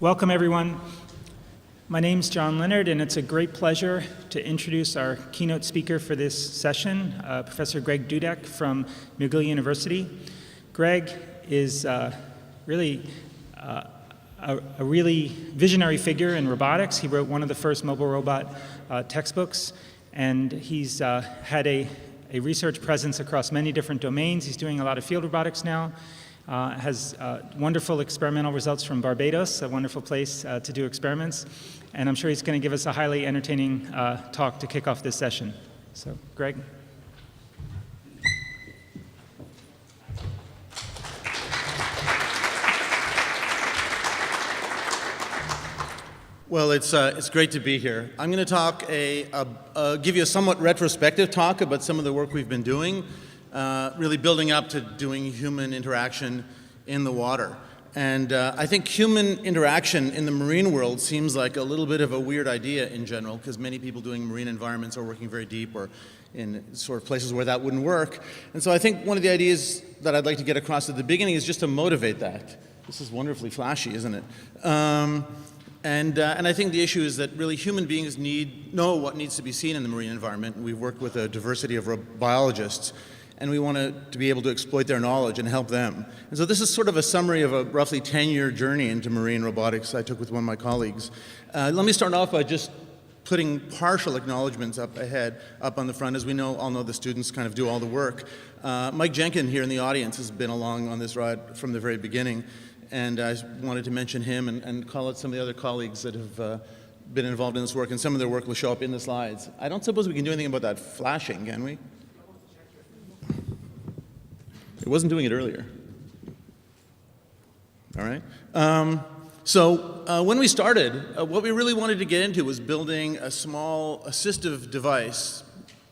Welcome, everyone. My name's John Leonard, and it's a great pleasure to introduce our keynote speaker for this session, Professor Greg Dudek from McGill University. Greg is really a really visionary figure in robotics. He wrote one of the first mobile robot textbooks, and he's had a research presence across many different domains. He's doing a lot of field robotics now. Has wonderful experimental results from Barbados, a wonderful place to do experiments. And I'm sure he's going to give us a highly entertaining talk to kick off this session. So, Greg. Well, it's great to be here. I'm going to talk give you a somewhat retrospective talk about some of the work we've been doing, really building up to doing human interaction in the water. And I think human interaction in the marine world seems like a little bit of a weird idea in general, because many people doing marine environments are working very deep or in sort of places where that wouldn't work. And so I think one of the ideas that I'd like to get across at the beginning is just to motivate that. This is wonderfully flashy, isn't it? And I think the issue is that really human beings know what needs to be seen in the marine environment. We've worked with a diversity of biologists, and we want to be able to exploit their knowledge and help them. And so this is sort of a summary of a roughly 10-year journey into marine robotics I took with one of my colleagues. Let me start off by just putting partial acknowledgments up on the front. As we all know the students kind of do all the work. Mike Jenkins here in the audience has been along on this ride from the very beginning, and I wanted to mention him and call out some of the other colleagues that have been involved in this work, and some of their work will show up in the slides. I don't suppose we can do anything about that flashing, can we? It wasn't doing it earlier. All right. So when we started, what we really wanted to get into was building a small assistive device,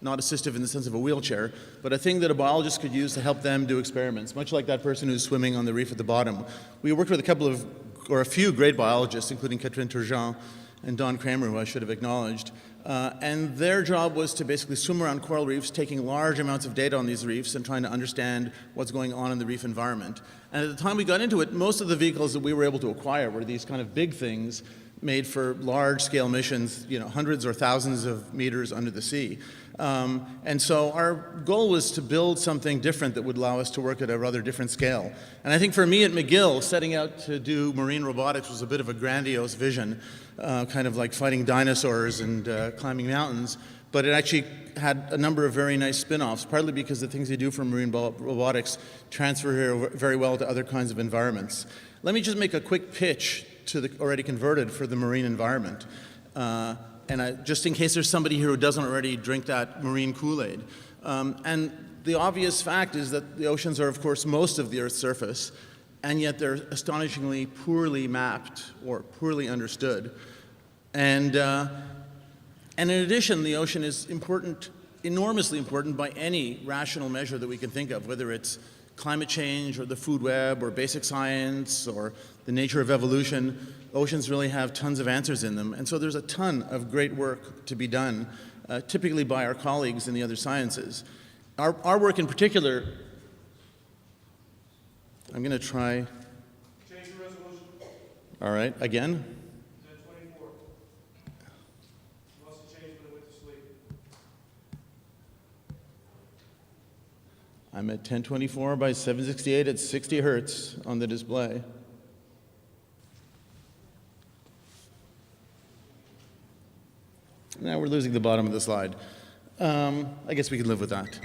not assistive in the sense of a wheelchair, but a thing that a biologist could use to help them do experiments, much like that person who's swimming on the reef at the bottom. We worked with a few great biologists, including Catherine Turgeon and Don Kramer, who I should have acknowledged. And their job was to basically swim around coral reefs, taking large amounts of data on these reefs and trying to understand what's going on in the reef environment. And at the time we got into it, most of the vehicles that we were able to acquire were these kind of big things made for large-scale missions, hundreds or thousands of meters under the sea. And so our goal was to build something different that would allow us to work at a rather different scale. And I think for me at McGill, setting out to do marine robotics was a bit of a grandiose vision, kind of like fighting dinosaurs and climbing mountains. But it actually had a number of very nice spin-offs, partly because the things you do for marine robotics transfer very well to other kinds of environments. Let me just make a quick pitch to the already converted for the marine environment. Just in case there's somebody here who doesn't already drink that marine Kool-Aid. And the obvious fact is that the oceans are, of course, most of the Earth's surface, and yet they're astonishingly poorly mapped or poorly understood. And in addition, the ocean is important, enormously important by any rational measure that we can think of, whether it's climate change or the food web or basic science or the nature of evolution. Oceans really have tons of answers in them. And so there's a ton of great work to be done, typically by our colleagues in the other sciences. Our work in particular, I'm going to try. Change the resolution. All right, again. 1024. Must have changed when it went to sleep. I'm at 1024 by 768 at 60 hertz on the display. Now we're losing the bottom of the slide. I guess we can live with that.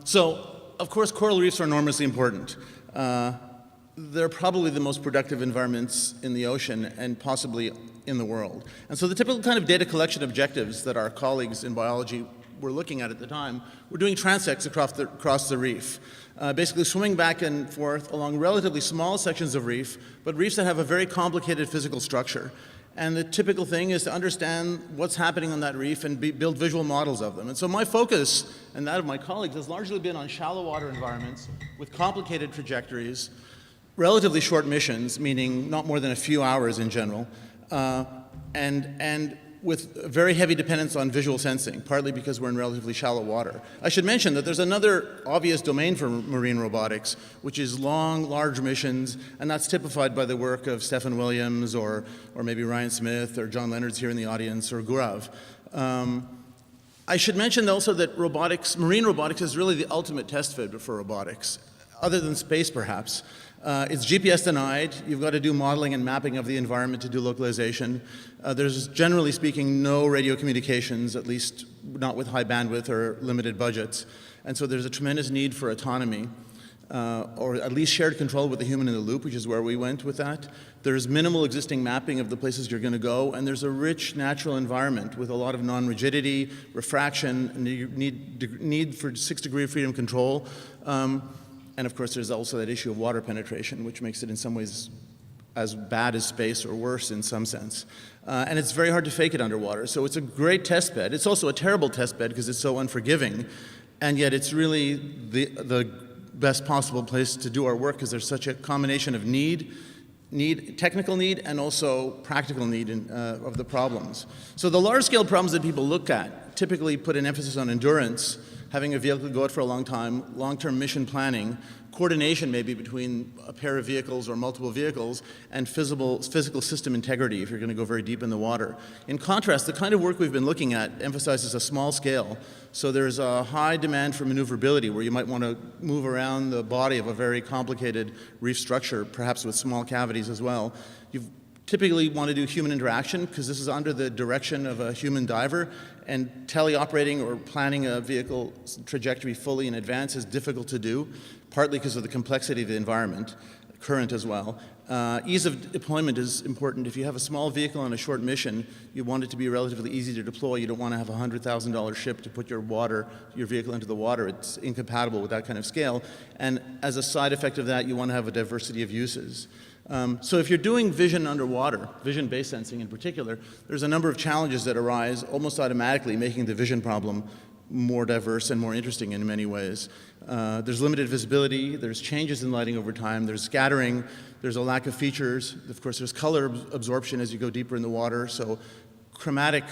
So, of course, coral reefs are enormously important. They're probably the most productive environments in the ocean and possibly in the world. And so the typical kind of data collection objectives that our colleagues in biology were looking at the time were doing transects across the reef, basically swimming back and forth along relatively small sections of reef, but reefs that have a very complicated physical structure. And the typical thing is to understand what's happening on that reef and build visual models of them. And so my focus, and that of my colleagues, has largely been on shallow water environments with complicated trajectories, relatively short missions, meaning not more than a few hours in general. And with very heavy dependence on visual sensing, partly because we're in relatively shallow water. I should mention that there's another obvious domain for marine robotics, which is long, large missions, and that's typified by the work of Stephen Williams or maybe Ryan Smith or John Leonard's here in the audience or Gaurav. I should mention also that marine robotics is really the ultimate test bed for robotics, other than space perhaps. It's GPS denied. You've got to do modeling and mapping of the environment to do localization. There's, generally speaking, no radio communications, at least not with high bandwidth or limited budgets. And so there's a tremendous need for autonomy, or at least shared control with the human in the loop, which is where we went with that. There's minimal existing mapping of the places you're going to go, and there's a rich natural environment with a lot of non-rigidity, refraction, and you need for 6-degree of freedom control. And of course, there's also that issue of water penetration, which makes it in some ways as bad as space or worse in some sense. And it's very hard to fake it underwater. So it's a great test bed. It's also a terrible test bed because it's so unforgiving. And yet it's really the best possible place to do our work because there's such a combination of technical need, and also practical need of the problems. So the large-scale problems that people look at typically put an emphasis on endurance, having a vehicle go out for a long time, long-term mission planning, coordination maybe between a pair of vehicles or multiple vehicles, and physical system integrity if you're going to go very deep in the water. In contrast, the kind of work we've been looking at emphasizes a small scale. So there's a high demand for maneuverability where you might want to move around the body of a very complicated reef structure, perhaps with small cavities as well. You typically want to do human interaction because this is under the direction of a human diver, and teleoperating or planning a vehicle trajectory fully in advance is difficult to do, partly because of the complexity of the environment, current as well. Ease of deployment is important. If you have a small vehicle on a short mission, you want it to be relatively easy to deploy. You don't want to have a $100,000 ship to put your vehicle into the water. It's incompatible with that kind of scale. And as a side effect of that, you want to have a diversity of uses. So if you're doing vision underwater, vision-based sensing in particular, there's a number of challenges that arise almost automatically, making the vision problem more diverse and more interesting in many ways. There's limited visibility, there's changes in lighting over time, there's scattering, there's a lack of features. Of course, there's color absorption as you go deeper in the water, so chromatic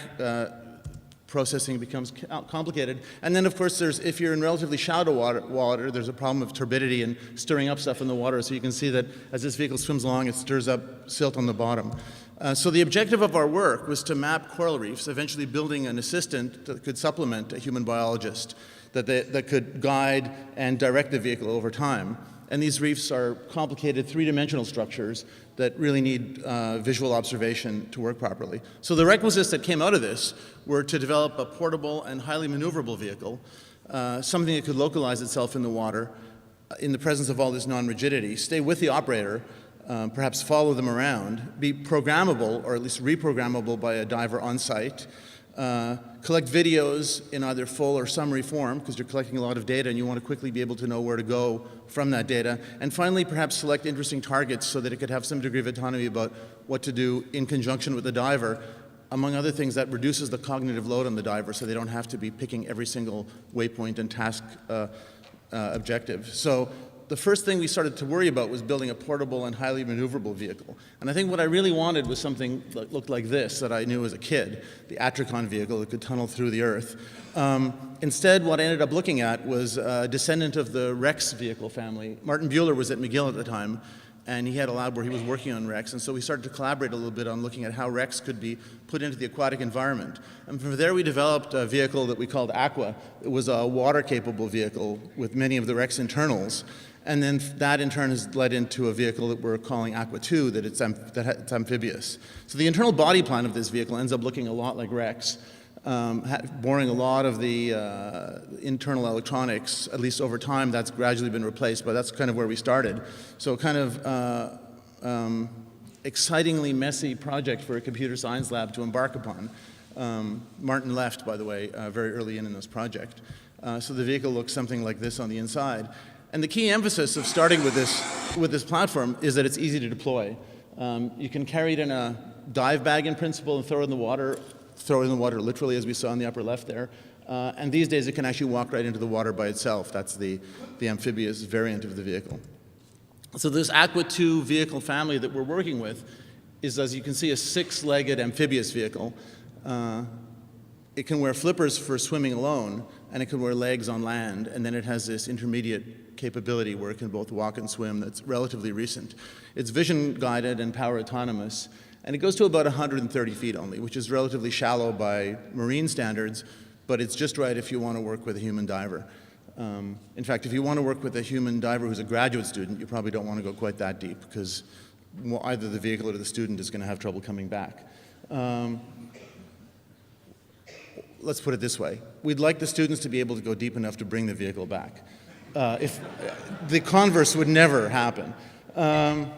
processing becomes complicated. And then, of course, if you're in relatively shallow water, there's a problem of turbidity and stirring up stuff in the water. So you can see that as this vehicle swims along, it stirs up silt on the bottom. So the objective of our work was to map coral reefs, eventually building an assistant that could supplement a human biologist, that could guide and direct the vehicle over time. And these reefs are complicated three-dimensional structures that really need visual observation to work properly. So the requisites that came out of this were to develop a portable and highly maneuverable vehicle, something that could localize itself in the water in the presence of all this non-rigidity, stay with the operator, perhaps follow them around, be programmable or at least reprogrammable by a diver on site, collect videos in either full or summary form because you're collecting a lot of data and you want to quickly be able to know where to go from that data. And finally, perhaps select interesting targets so that it could have some degree of autonomy about what to do in conjunction with the diver. Among other things, that reduces the cognitive load on the diver so they don't have to be picking every single waypoint and task objective. So the first thing we started to worry about was building a portable and highly maneuverable vehicle. And I think what I really wanted was something that looked like this that I knew as a kid, the Atricon vehicle that could tunnel through the earth. Instead, what I ended up looking at was a descendant of the Rex vehicle family. Martin Buehler was at McGill at the time, and he had a lab where he was working on Rex, and so we started to collaborate a little bit on looking at how Rex could be put into the aquatic environment. And from there we developed a vehicle that we called Aqua. It was a water-capable vehicle with many of the Rex internals. And then that in turn has led into a vehicle that we're calling Aqua 2 it's amphibious. So the internal body plan of this vehicle ends up looking a lot like Rex, borrowing a lot of the internal electronics. At least over time that's gradually been replaced, but that's kind of where we started. So kind of excitingly messy project for a computer science lab to embark upon. Martin left, by the way, very early in this project. So the vehicle looks something like this on the inside. And the key emphasis of starting with this platform is that it's easy to deploy. You can carry it in a dive bag in principle and throw it in the water literally as we saw in the upper left there. And these days it can actually walk right into the water by itself. That's the amphibious variant of the vehicle. So this Aqua 2 vehicle family that we're working with is, as you can see, a 6-legged amphibious vehicle. It can wear flippers for swimming alone, and it can wear legs on land, and then it has this intermediate capability where it can both walk and swim that's relatively recent. It's vision guided and power autonomous, and it goes to about 130 feet only, which is relatively shallow by marine standards, but it's just right if you want to work with a human diver. In fact, if you want to work with a human diver who's a graduate student, you probably don't want to go quite that deep, because either the vehicle or the student is going to have trouble coming back. Let's put it this way. We'd like the students to be able to go deep enough to bring the vehicle back. If the converse would never happen. And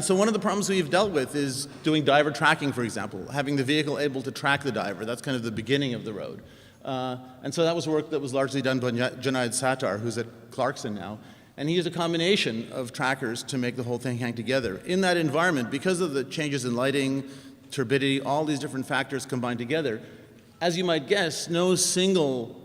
so one of the problems we've dealt with is doing diver tracking, for example, having the vehicle able to track the diver. That's kind of the beginning of the road. And so that was work that was largely done by Junaid Sattar, who's at Clarkson now. And he used a combination of trackers to make the whole thing hang together. In that environment, because of the changes in lighting, turbidity, all these different factors combined together, as you might guess, no single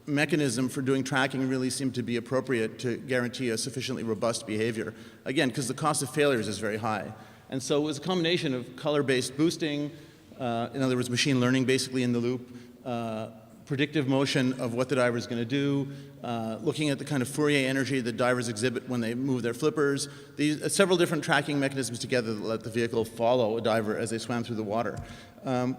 mechanism for doing tracking really seemed to be appropriate to guarantee a sufficiently robust behavior. Again, because the cost of failures is very high. And so it was a combination of color-based boosting, in other words, machine learning basically in the loop, predictive motion of what the diver is going to do, looking at the kind of Fourier energy that divers exhibit when they move their flippers, these several different tracking mechanisms together that let the vehicle follow a diver as they swam through the water.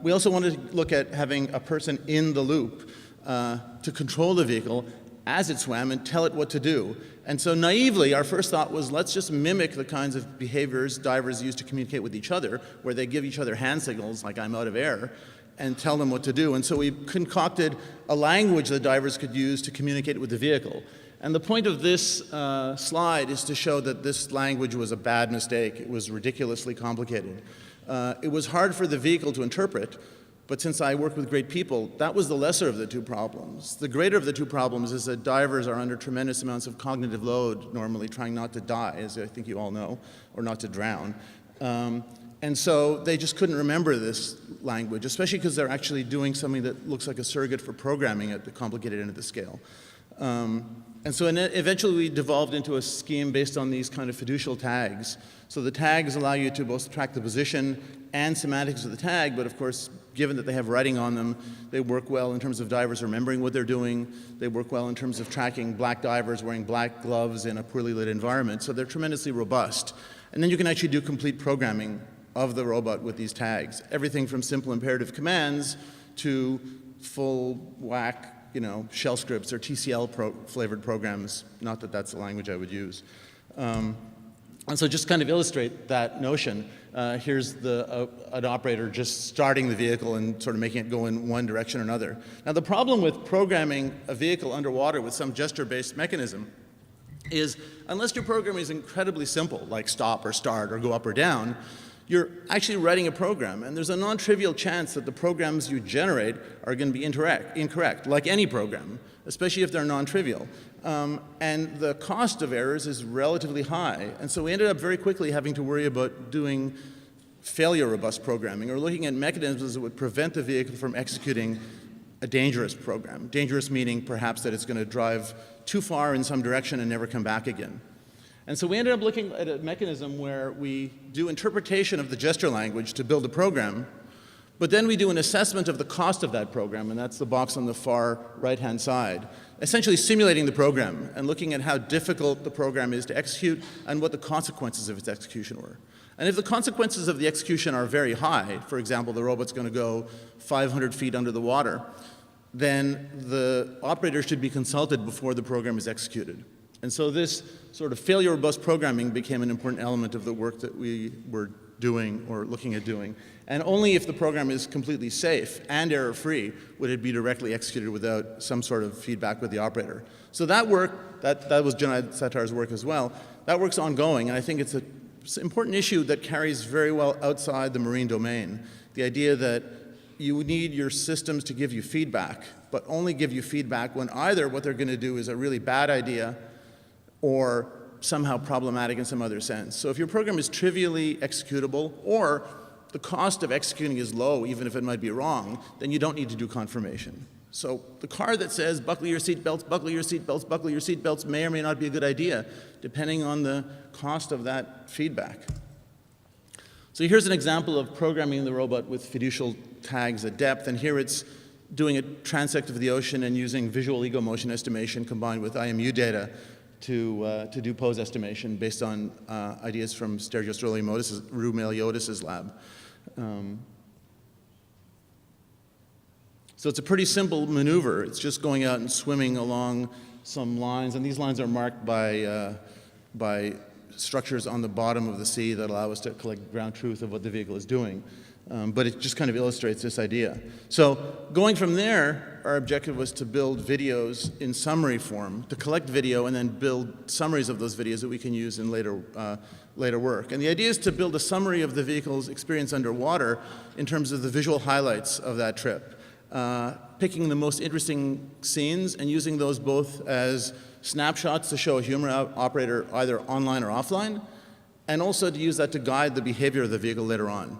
We also wanted to look at having a person in the loop to control the vehicle as it swam and tell it what to do. And so naively, our first thought was, let's just mimic the kinds of behaviors divers use to communicate with each other, where they give each other hand signals like I'm out of air, and tell them what to do. And so we concocted a language that divers could use to communicate with the vehicle. And the point of this slide is to show that this language was a bad mistake. It was ridiculously complicated. It was hard for the vehicle to interpret, but since I work with great people, that was the lesser of the two problems. The greater of the two problems is that divers are under tremendous amounts of cognitive load, normally trying not to die, as I think you all know, or not to drown. And so they just couldn't remember this language, especially because they're actually doing something that looks like a surrogate for programming at the complicated end of the scale. And so eventually we devolved into a scheme based on these kind of fiducial tags. So the tags allow you to both track the position and semantics of the tag, but of course, given that they have writing on them, they work well in terms of divers remembering what they're doing. They work well in terms of tracking black divers wearing black gloves in a poorly lit environment. So they're tremendously robust. And then you can actually do complete programming of the robot with these tags. Everything from simple imperative commands to full whack, shell scripts or TCL flavored programs. Not that that's the language I would use. And so just kind of illustrate that notion, here's an operator just starting the vehicle and sort of making it go in one direction or another. Now the problem with programming a vehicle underwater with some gesture-based mechanism is unless your program is incredibly simple, like stop or start or go up or down, you're actually writing a program, and there's a non-trivial chance that the programs you generate are going to be incorrect, like any program, especially if they're non-trivial. And the cost of errors is relatively high, and so we ended up very quickly having to worry about doing failure-robust programming, or looking at mechanisms that would prevent the vehicle from executing a dangerous program. Dangerous meaning perhaps that it's going to drive too far in some direction and never come back again. And so we ended up looking at a mechanism where we do interpretation of the gesture language to build a program, but then we do an assessment of the cost of that program, and that's the box on the far right-hand side, essentially simulating the program and looking at how difficult the program is to execute and what the consequences of its execution were. And if the consequences of the execution are very high, for example, the robot's going to go 500 feet under the water, then the operator should be consulted before the program is executed. And so this sort of failure-robust programming became an important element of the work that we were doing or looking at doing. And only if the program is completely safe and error-free would it be directly executed without some sort of feedback with the operator. So that work, that was Junaid Sattar's work as well, that work's ongoing, and I think it's an important issue that carries very well outside the marine domain. The idea that you need your systems to give you feedback, but only give you feedback when either what they're going to do is a really bad idea or somehow problematic in some other sense. So if your program is trivially executable, or the cost of executing is low, even if it might be wrong, then you don't need to do confirmation. So the car that says, buckle your seatbelts, buckle your seatbelts, buckle your seatbelts, may or may not be a good idea, depending on the cost of that feedback. So here's an example of programming the robot with fiducial tags at depth, and here it's doing a transect of the ocean and using visual ego motion estimation combined with IMU data to do pose estimation based on ideas from Stergios Roumeliotis' lab. So it's a pretty simple maneuver. It's just going out and swimming along some lines, and these lines are marked by structures on the bottom of the sea that allow us to collect ground truth of what the vehicle is doing. But it just kind of illustrates this idea. So going from there, our objective was to build videos in summary form, to collect video and then build summaries of those videos that we can use in later work. And the idea is to build a summary of the vehicle's experience underwater in terms of the visual highlights of that trip, picking the most interesting scenes and using those both as snapshots to show a human operator either online or offline, and also to use that to guide the behavior of the vehicle later on.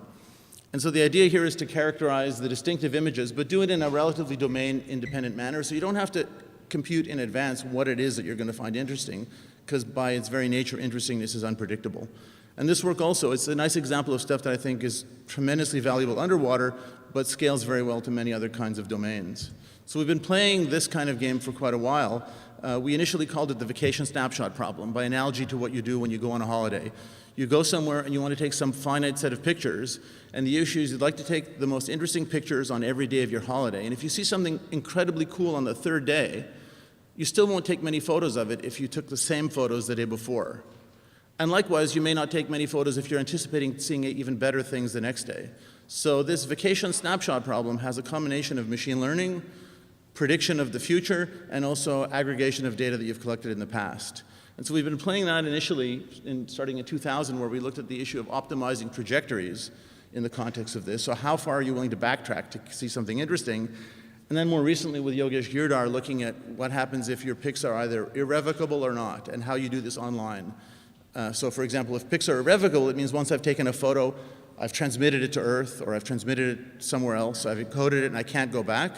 And so the idea here is to characterize the distinctive images, but do it in a relatively domain-independent manner, so you don't have to compute in advance what it is that you're going to find interesting, because by its very nature, interestingness is unpredictable. And this work also, it's a nice example of stuff that I think is tremendously valuable underwater, but scales very well to many other kinds of domains. So we've been playing this kind of game for quite a while. We initially called it the vacation snapshot problem, by analogy to what you do when you go on a holiday. You go somewhere and you want to take some finite set of pictures, and the issue is you'd like to take the most interesting pictures on every day of your holiday. And if you see something incredibly cool on the third day, you still won't take many photos of it if you took the same photos the day before. And likewise, you may not take many photos if you're anticipating seeing even better things the next day. So this vacation snapshot problem has a combination of machine learning, prediction of the future, and also aggregation of data that you've collected in the past. And so we've been playing that initially, starting in 2000, where we looked at the issue of optimizing trajectories in the context of this. So how far are you willing to backtrack to see something interesting? And then more recently with Yogesh Girdhar, looking at what happens if your pics are either irrevocable or not, and how you do this online. So for example, if pics are irrevocable, it means once I've taken a photo, I've transmitted it to Earth, or I've transmitted it somewhere else, I've encoded it and I can't go back.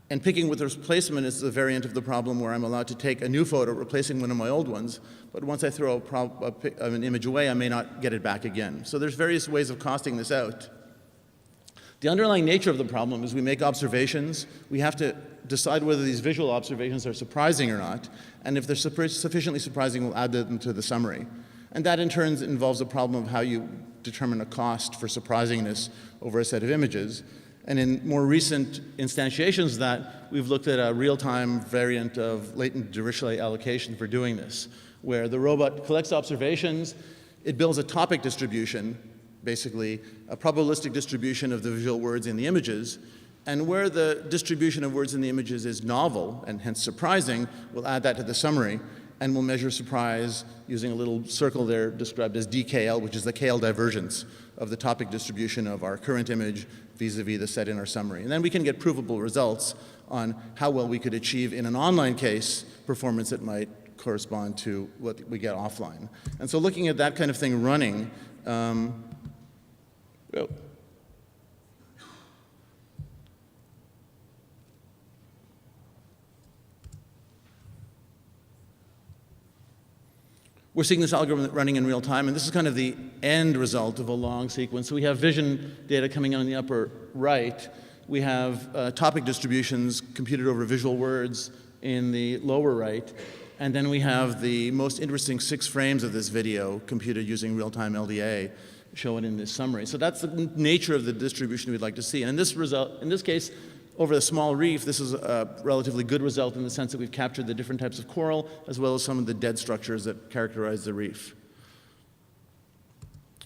And picking with replacement is the variant of the problem where I'm allowed to take a new photo, replacing one of my old ones, but once I throw an image away, I may not get it back again. So there's various ways of costing this out. The underlying nature of the problem is we make observations. We have to decide whether these visual observations are surprising or not, and if they're sufficiently surprising, we'll add them to the summary. And that in turn involves a problem of how you determine a cost for surprisingness over a set of images. And in more recent instantiations of that, we've looked at a real-time variant of latent Dirichlet allocation for doing this, where the robot collects observations, it builds a topic distribution, basically a probabilistic distribution of the visual words in the images, and where the distribution of words in the images is novel and hence surprising, we'll add that to the summary, and we'll measure surprise using a little circle there described as DKL, which is the KL divergence of the topic distribution of our current image vis-a-vis the set in our summary. And then we can get provable results on how well we could achieve in an online case performance that might correspond to what we get offline. And so looking at that kind of thing running, we're seeing this algorithm running in real time, and this is kind of the end result of a long sequence. So we have vision data coming on the upper right. We have topic distributions computed over visual words in the lower right. And then we have the most interesting 6 frames of this video computed using real-time LDA shown in this summary. So that's the nature of the distribution we'd like to see. And in this case, over the small reef, this is a relatively good result in the sense that we've captured the different types of coral as well as some of the dead structures that characterize the reef.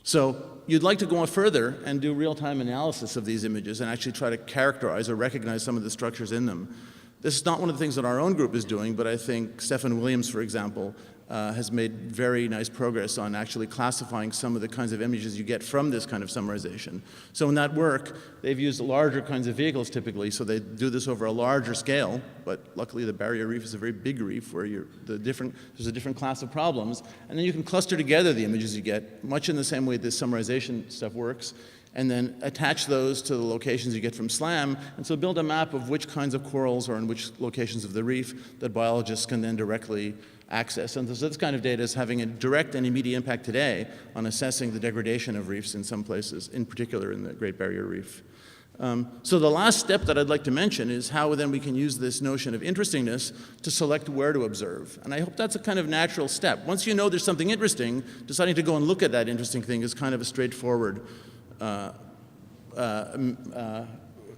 So you'd like to go on further and do real-time analysis of these images and actually try to characterize or recognize some of the structures in them. This is not one of the things that our own group is doing, but I think Stephen Williams, for example, has made very nice progress on actually classifying some of the kinds of images you get from this kind of summarization. So in that work, they've used larger kinds of vehicles typically, so they do this over a larger scale, but luckily the barrier reef is a very big reef where there's a different class of problems, and then you can cluster together the images you get, much in the same way this summarization stuff works, and then attach those to the locations you get from SLAM, and so build a map of which kinds of corals are in which locations of the reef that biologists can then directly access. And so this kind of data is having a direct and immediate impact today on assessing the degradation of reefs in some places, in particular in the Great Barrier Reef. So the last step that I'd like to mention is how then we can use this notion of interestingness to select where to observe. And I hope that's a kind of natural step. Once you know there's something interesting, deciding to go and look at that interesting thing is kind of a straightforward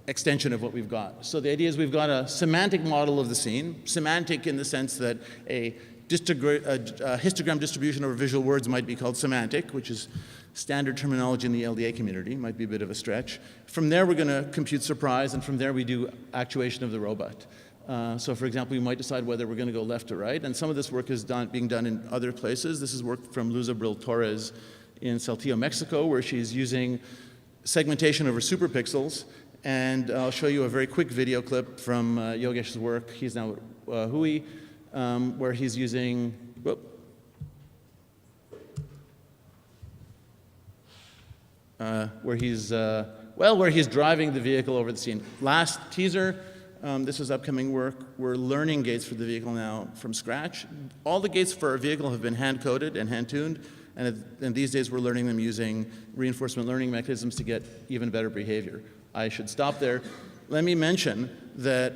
extension of what we've got. So the idea is we've got a semantic model of the scene, semantic in the sense that a histogram distribution over visual words might be called semantic, which is standard terminology in the LDA community, might be a bit of a stretch. From there, we're going to compute surprise, and from there, we do actuation of the robot. So for example, we might decide whether we're going to go left or right, and some of this work is being done in other places. This is work from Luz Abril Torres in Saltillo, Mexico, where she's using segmentation over superpixels, and I'll show you a very quick video clip from Yogesh's work. He's now at Hui, where he's using, where he's driving the vehicle over the scene. Last teaser, this is upcoming work. We're learning gates for the vehicle now from scratch. All the gates for our vehicle have been hand-coded and hand-tuned, and these days we're learning them using reinforcement learning mechanisms to get even better behavior. I should stop there. Let me mention that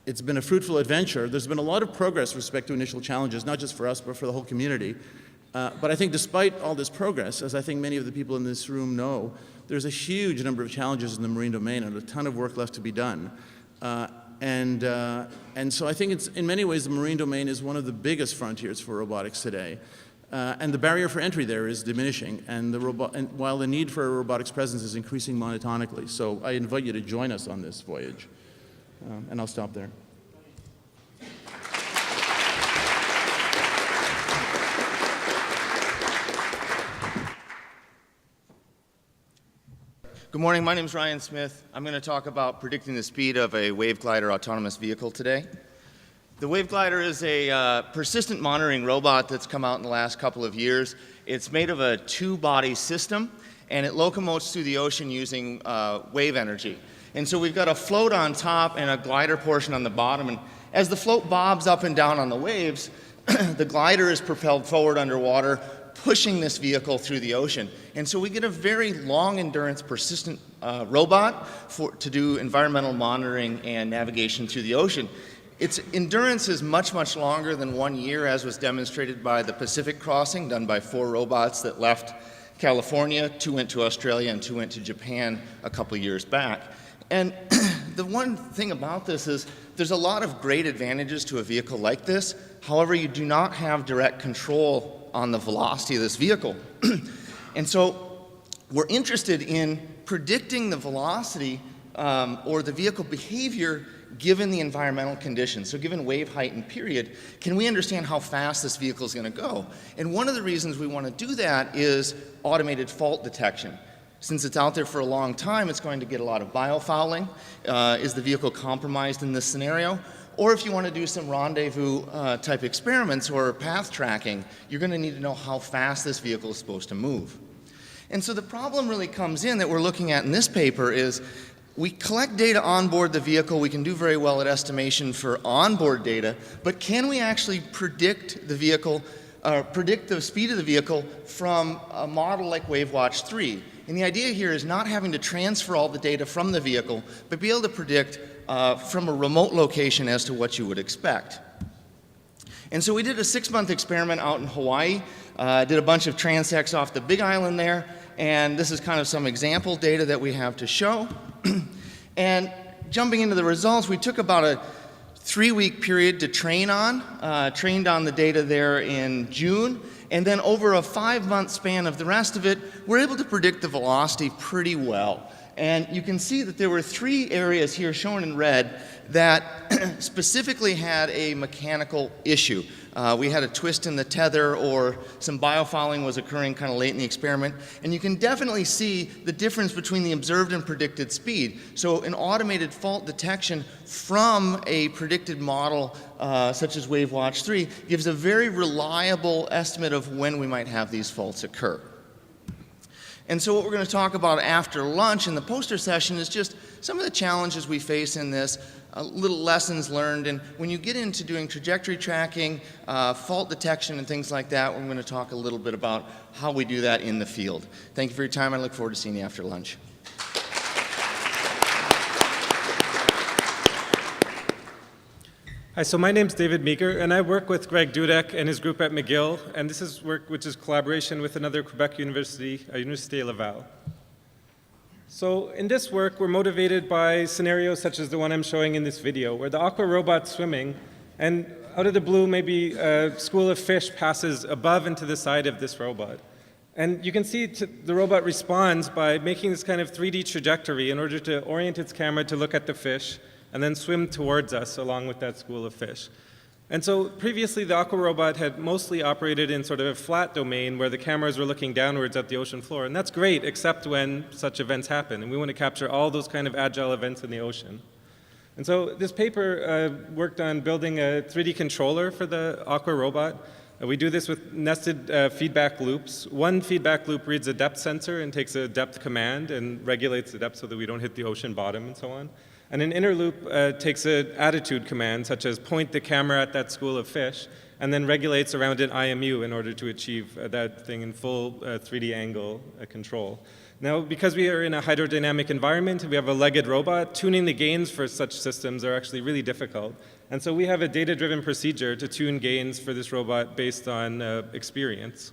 it's been a fruitful adventure. There's been a lot of progress with respect to initial challenges, not just for us, but for the whole community. But I think despite all this progress, as I think many of the people in this room know, there's a huge number of challenges in the marine domain and a ton of work left to be done. And so I think it's, in many ways, the marine domain is one of the biggest frontiers for robotics today. And the barrier for entry there is diminishing, and while the need for a robotics presence is increasing monotonically. So I invite you to join us on this voyage. And I'll stop there. Good morning, my name is Ryan Smith. I'm going to talk about predicting the speed of a wave glider autonomous vehicle today. The wave glider is a persistent monitoring robot that's come out in the last couple of years. It's made of a two-body system, and it locomotes through the ocean using wave energy. And so we've got a float on top and a glider portion on the bottom, and as the float bobs up and down on the waves, the glider is propelled forward underwater, pushing this vehicle through the ocean. And so we get a very long endurance, persistent robot to do environmental monitoring and navigation through the ocean. Its endurance is much, much longer than 1 year, as was demonstrated by the Pacific crossing done by 4 robots that left California. 2 went to Australia and 2 went to Japan a couple years back. And the one thing about this is there's a lot of great advantages to a vehicle like this. However, you do not have direct control on the velocity of this vehicle. And so we're interested in predicting the velocity or the vehicle behavior given the environmental conditions. So given wave height and period, can we understand how fast this vehicle is going to go? And one of the reasons we want to do that is automated fault detection. Since it's out there for a long time, it's going to get a lot of biofouling. Is the vehicle compromised in this scenario? Or if you want to do some rendezvous type experiments or path tracking, you're going to need to know how fast this vehicle is supposed to move. And so the problem really comes in that we're looking at in this paper is we collect data on board the vehicle. We can do very well at estimation for onboard data, but can we actually predict the vehicle, predict the speed of the vehicle from a model like WaveWatch 3? And the idea here is not having to transfer all the data from the vehicle, but be able to predict from a remote location as to what you would expect. And so we did a 6-month experiment out in Hawaii, did a bunch of transects off the Big Island there, and this is kind of some example data that we have to show. And jumping into the results, we took about a 3-week period to trained on the data there in June, and then over a 5-month span of the rest of it, we're able to predict the velocity pretty well. And you can see that there were 3 areas here shown in red that specifically had a mechanical issue. We had a twist in the tether or some biofouling was occurring kind of late in the experiment. And you can definitely see the difference between the observed and predicted speed. So an automated fault detection from a predicted model such as WaveWatch 3 gives a very reliable estimate of when we might have these faults occur. And so what we're going to talk about after lunch in the poster session is just some of the challenges we face in this, little lessons learned, and when you get into doing trajectory tracking, fault detection, and things like that, we're going to talk a little bit about how we do that in the field. Thank you for your time. I look forward to seeing you after lunch. Hi, so my name's David Meeker, and I work with Greg Dudek and his group at McGill, and this is work which is collaboration with another Quebec university, Université Laval. So in this work, we're motivated by scenarios such as the one I'm showing in this video, where the aqua robot's swimming, and out of the blue, maybe a school of fish passes above and to the side of this robot. And you can see the robot responds by making this kind of 3D trajectory in order to orient its camera to look at the fish, and then swim towards us along with that school of fish. And so previously the aqua robot had mostly operated in sort of a flat domain where the cameras were looking downwards at the ocean floor, and that's great except when such events happen, and we want to capture all those kind of agile events in the ocean. And so this paper worked on building a 3D controller for the aqua robot. We do this with nested feedback loops. One feedback loop reads a depth sensor and takes a depth command and regulates the depth so that we don't hit the ocean bottom and so on. And an inner loop takes an attitude command, such as point the camera at that school of fish, and then regulates around an IMU in order to achieve that thing in full 3D angle control. Now, because we are in a hydrodynamic environment and we have a legged robot, tuning the gains for such systems are actually really difficult. And so we have a data-driven procedure to tune gains for this robot based on experience.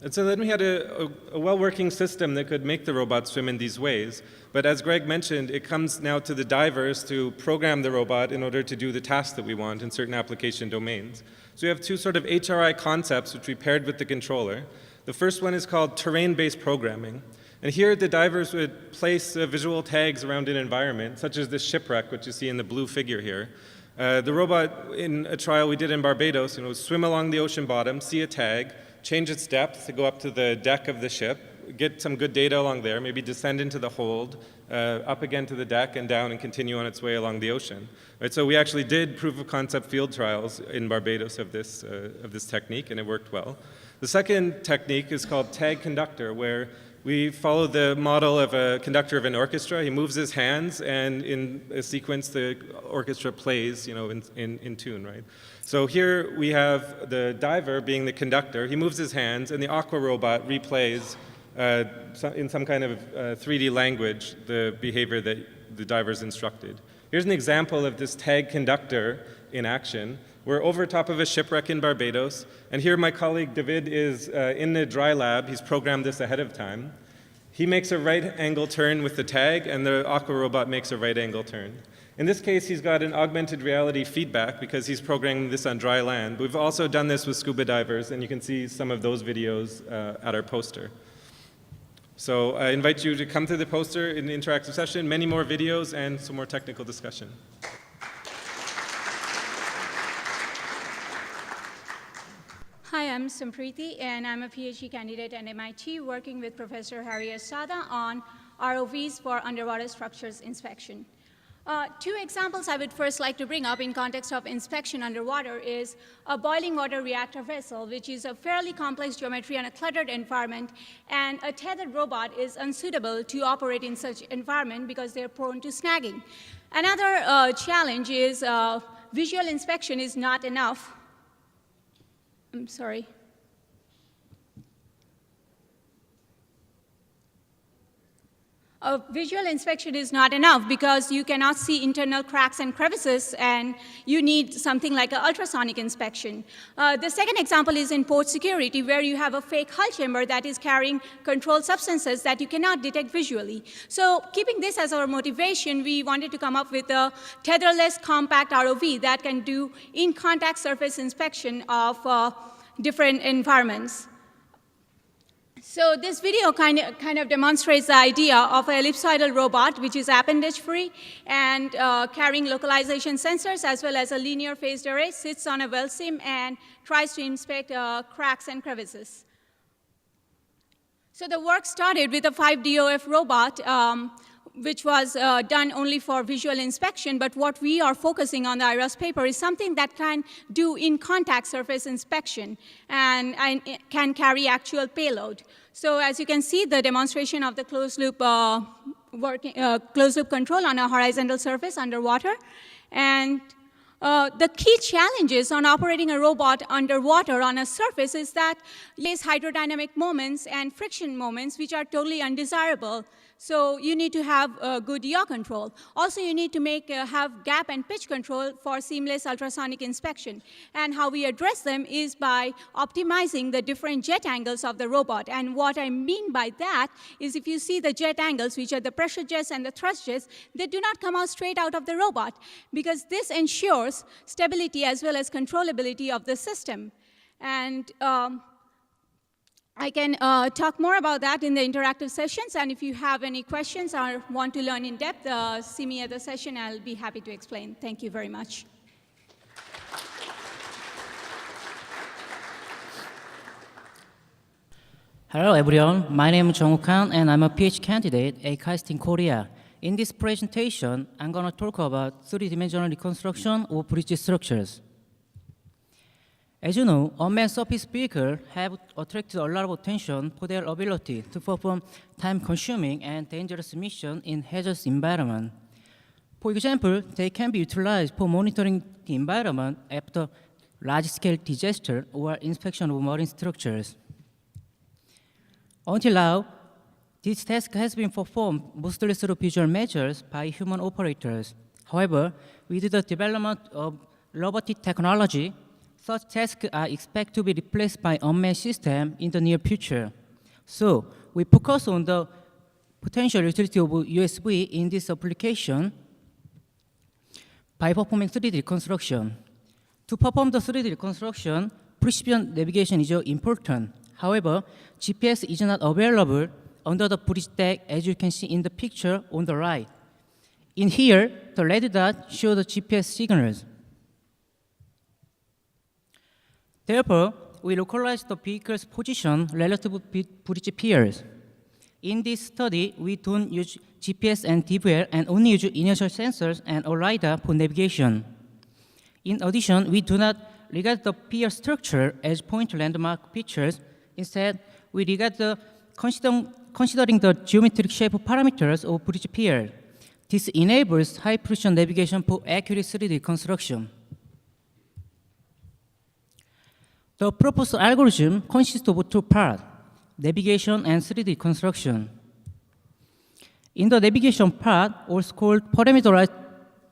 And so then we had a well-working system that could make the robot swim in these ways. But as Greg mentioned, it comes now to the divers to program the robot in order to do the tasks that we want in certain application domains. So we have two sort of HRI concepts which we paired with the controller. The first one is called terrain-based programming. And here the divers would place visual tags around an environment, such as this shipwreck, which you see in the blue figure here. The robot, in a trial we did in Barbados, would swim along the ocean bottom, see a tag, change its depth to go up to the deck of the ship, get some good data along there, maybe descend into the hold, up again to the deck and down and continue on its way along the ocean. Right, so we actually did proof of concept field trials in Barbados of this technique, and it worked well. The second technique is called tag conductor, where we follow the model of a conductor of an orchestra. He moves his hands, and in a sequence, the orchestra plays, in tune, right? So here we have the diver being the conductor. He moves his hands, and the aqua robot replays in some kind of 3D language the behavior that the diver's instructed. Here's an example of this tag conductor in action. We're over top of a shipwreck in Barbados, and here my colleague David is in the dry lab. He's programmed this ahead of time. He makes a right angle turn with the tag, and the aqua robot makes a right angle turn. In this case, he's got an augmented reality feedback because he's programming this on dry land. We've also done this with scuba divers, and you can see some of those videos at our poster. So I invite you to come to the poster in the interactive session, many more videos, and some more technical discussion. Hi, I'm Sampriti, and I'm a PhD candidate at MIT working with Professor Hari Asada on ROVs for underwater structures inspection. Two examples I would first like to bring up in context of inspection underwater is a boiling water reactor vessel, which is a fairly complex geometry and a cluttered environment, and a tethered robot is unsuitable to operate in such environment because they're prone to snagging. Another challenge is visual inspection is not enough. I'm sorry. Visual inspection is not enough because you cannot see internal cracks and crevices, and you need something like an ultrasonic inspection. The second example is in port security, where you have a fake hull chamber that is carrying controlled substances that you cannot detect visually. So keeping this as our motivation, we wanted to come up with a tetherless compact ROV that can do in-contact surface inspection of different environments. So this video kind of demonstrates the idea of an ellipsoidal robot, which is appendage-free and carrying localization sensors as well as a linear phased array, sits on a well sim and tries to inspect cracks and crevices. So the work started with a 5DOF robot, which was done only for visual inspection, but what we are focusing on the IROS paper is something that can do in-contact surface inspection and can carry actual payload. So as you can see, the demonstration of the closed-loop closed-loop control on a horizontal surface underwater. And the key challenges on operating a robot underwater on a surface is that there's hydrodynamic moments and friction moments which are totally undesirable. So you need to have good yaw control. Also, you need to have gap and pitch control for seamless ultrasonic inspection. And how we address them is by optimizing the different jet angles of the robot. And what I mean by that is if you see the jet angles, which are the pressure jets and the thrust jets, they do not come out straight out of the robot, because this ensures stability as well as controllability of the system. And I can talk more about that in the interactive sessions, and if you have any questions or want to learn in depth, see me at the session. I'll be happy to explain. Thank you very much. Hello everyone, my name is Jung-Woo Kang and I'm a PhD candidate at KAIST in Korea. In this presentation, I'm going to talk about three-dimensional reconstruction of bridge structures. As you know, unmanned surface vehicles have attracted a lot of attention for their ability to perform time-consuming and dangerous missions in hazardous environment. For example, they can be utilized for monitoring the environment after large-scale disaster or inspection of marine structures. Until now, this task has been performed mostly through visual measures by human operators. However, with the development of robotic technology, such tasks are expected to be replaced by unmanned systems in the near future. So, we focus on the potential utility of USV in this application by performing 3D reconstruction. To perform the 3D reconstruction, precision navigation is important. However, GPS is not available under the bridge deck, as you can see in the picture on the right. In here, the red dot shows the GPS signals. Therefore, we localize the vehicle's position relative to bridge piers. In this study, we don't use GPS and DVR and only use inertial sensors and a LiDAR for navigation. In addition, we do not regard the pier structure as point landmark features. Instead, we regard considering the geometric shape parameters of bridge pier. This enables high-precision navigation for accurate 3D construction. The proposed algorithm consists of two parts, navigation and 3D construction. In the navigation part, also called parameterized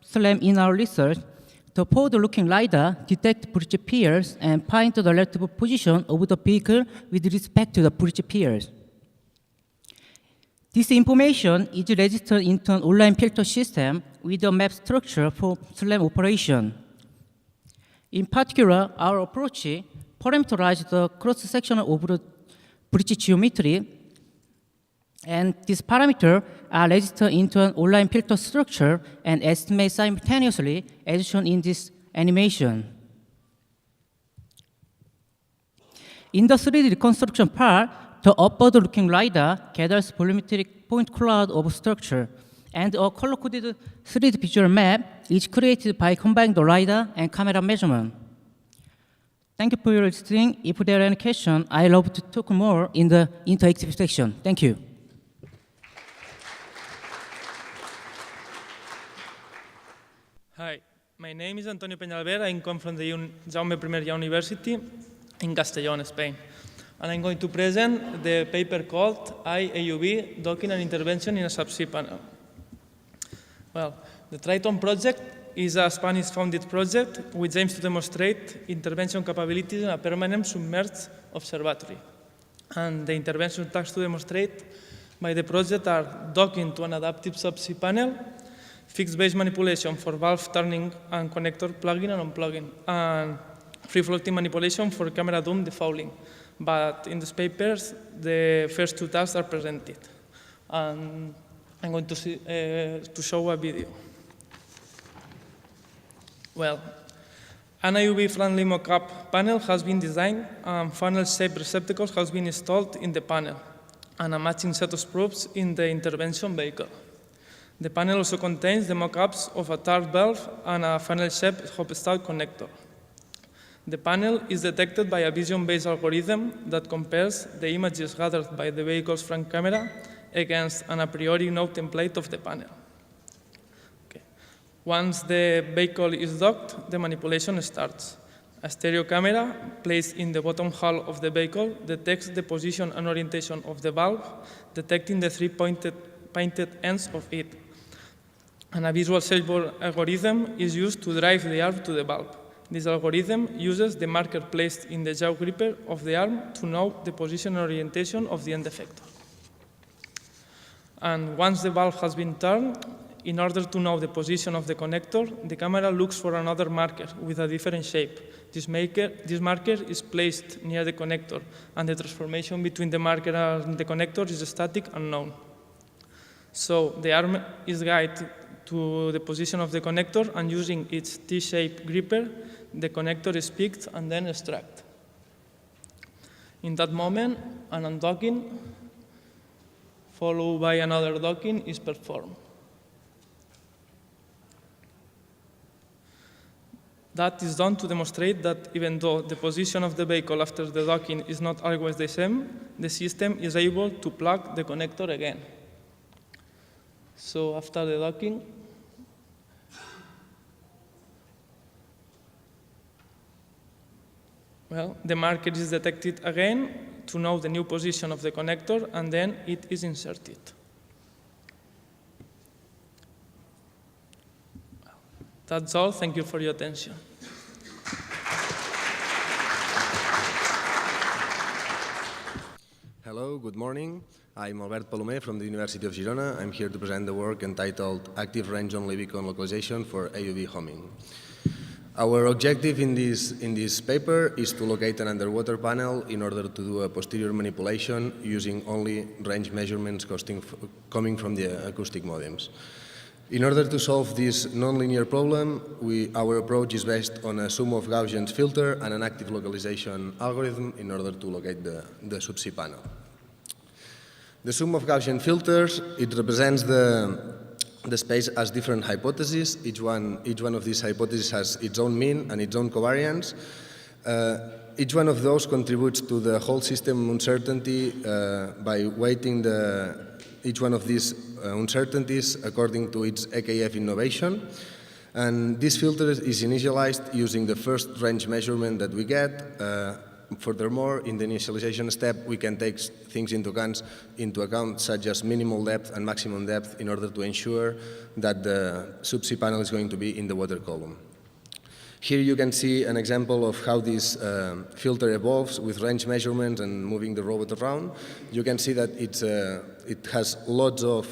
SLAM in our research, the forward-looking LiDAR detects bridge piers and finds the relative position of the vehicle with respect to the bridge piers. This information is registered into an online filter system with a map structure for SLAM operation. In particular, our approach parameterizes the cross-section of the bridge geometry, and these parameters are registered into an online filter structure and estimated simultaneously as shown in this animation. In the 3D reconstruction part, the upward-looking LiDAR gathers volumetric point cloud of structure, and a color-coded 3D visual map is created by combining the LiDAR and camera measurement. Thank you for your listening. If there are any questions, I'd love to talk more in the interactive section. Thank you. Hi, my name is Antonio Peñalver. I come from the Jaume I University in Castellón, Spain. And I'm going to present the paper called IEEE Docking and Intervention in a Subsea Panel. Well, the Triton project is a Spanish-founded project which aims to demonstrate intervention capabilities in a permanent submerged observatory. And the intervention tasks to demonstrate by the project are docking to an adaptive subsea panel, fixed base manipulation for valve turning and connector plugging and unplugging, and free-floating manipulation for camera dome defouling. But in these papers, the first two tasks are presented. And I'm going to show a video. Well, an IUV-friendly mock-up panel has been designed, and funnel-shaped receptacles has been installed in the panel, and a matching set of probes in the intervention vehicle. The panel also contains the mock-ups of a tart valve and a funnel-shaped hop-style connector. The panel is detected by a vision-based algorithm that compares the images gathered by the vehicle's front camera against an a priori node template of the panel. Okay. Once the vehicle is docked, the manipulation starts. A stereo camera placed in the bottom hull of the vehicle detects the position and orientation of the valve, detecting the three painted ends of it. And a visual shapeboard algorithm is used to drive the arm to the valve. This algorithm uses the marker placed in the jaw gripper of the arm to know the position and orientation of the end effector. And once the valve has been turned, in order to know the position of the connector, the camera looks for another marker with a different shape. This marker is placed near the connector, and the transformation between the marker and the connector is static and known. So the arm is guided to the position of the connector, and using its T-shaped gripper, the connector is picked and then extracted. In that moment, an undocking, followed by another docking, is performed. That is done to demonstrate that even though the position of the vehicle after the docking is not always the same, the system is able to plug the connector again. So after the docking, the marker is detected again to know the new position of the connector, and then it is inserted. That's all. Thank you for your attention. Hello, good morning. I'm Albert Palomer from the University of Girona. I'm here to present the work entitled Active Range-Only Beacon Localization for AUV Homing. Our objective in this paper is to locate an underwater panel in order to do a posterior manipulation using only range measurements coming from the acoustic modems. In order to solve this nonlinear problem, our approach is based on a sum of Gaussian filter and an active localization algorithm in order to locate the subsea panel. The sum of Gaussian filters, it represents the space as different hypotheses. Each one of these hypotheses has its own mean and its own covariance. Each one of those contributes to the whole system uncertainty by weighting each one of these uncertainties according to its AKF innovation. And this filter is initialized using the first range measurement that we get. Furthermore, in the initialization step, we can take things into account such as minimal depth and maximum depth in order to ensure that the subsea panel is going to be in the water column. Here you can see an example of how this filter evolves with range measurements and moving the robot around. You can see that it has lots of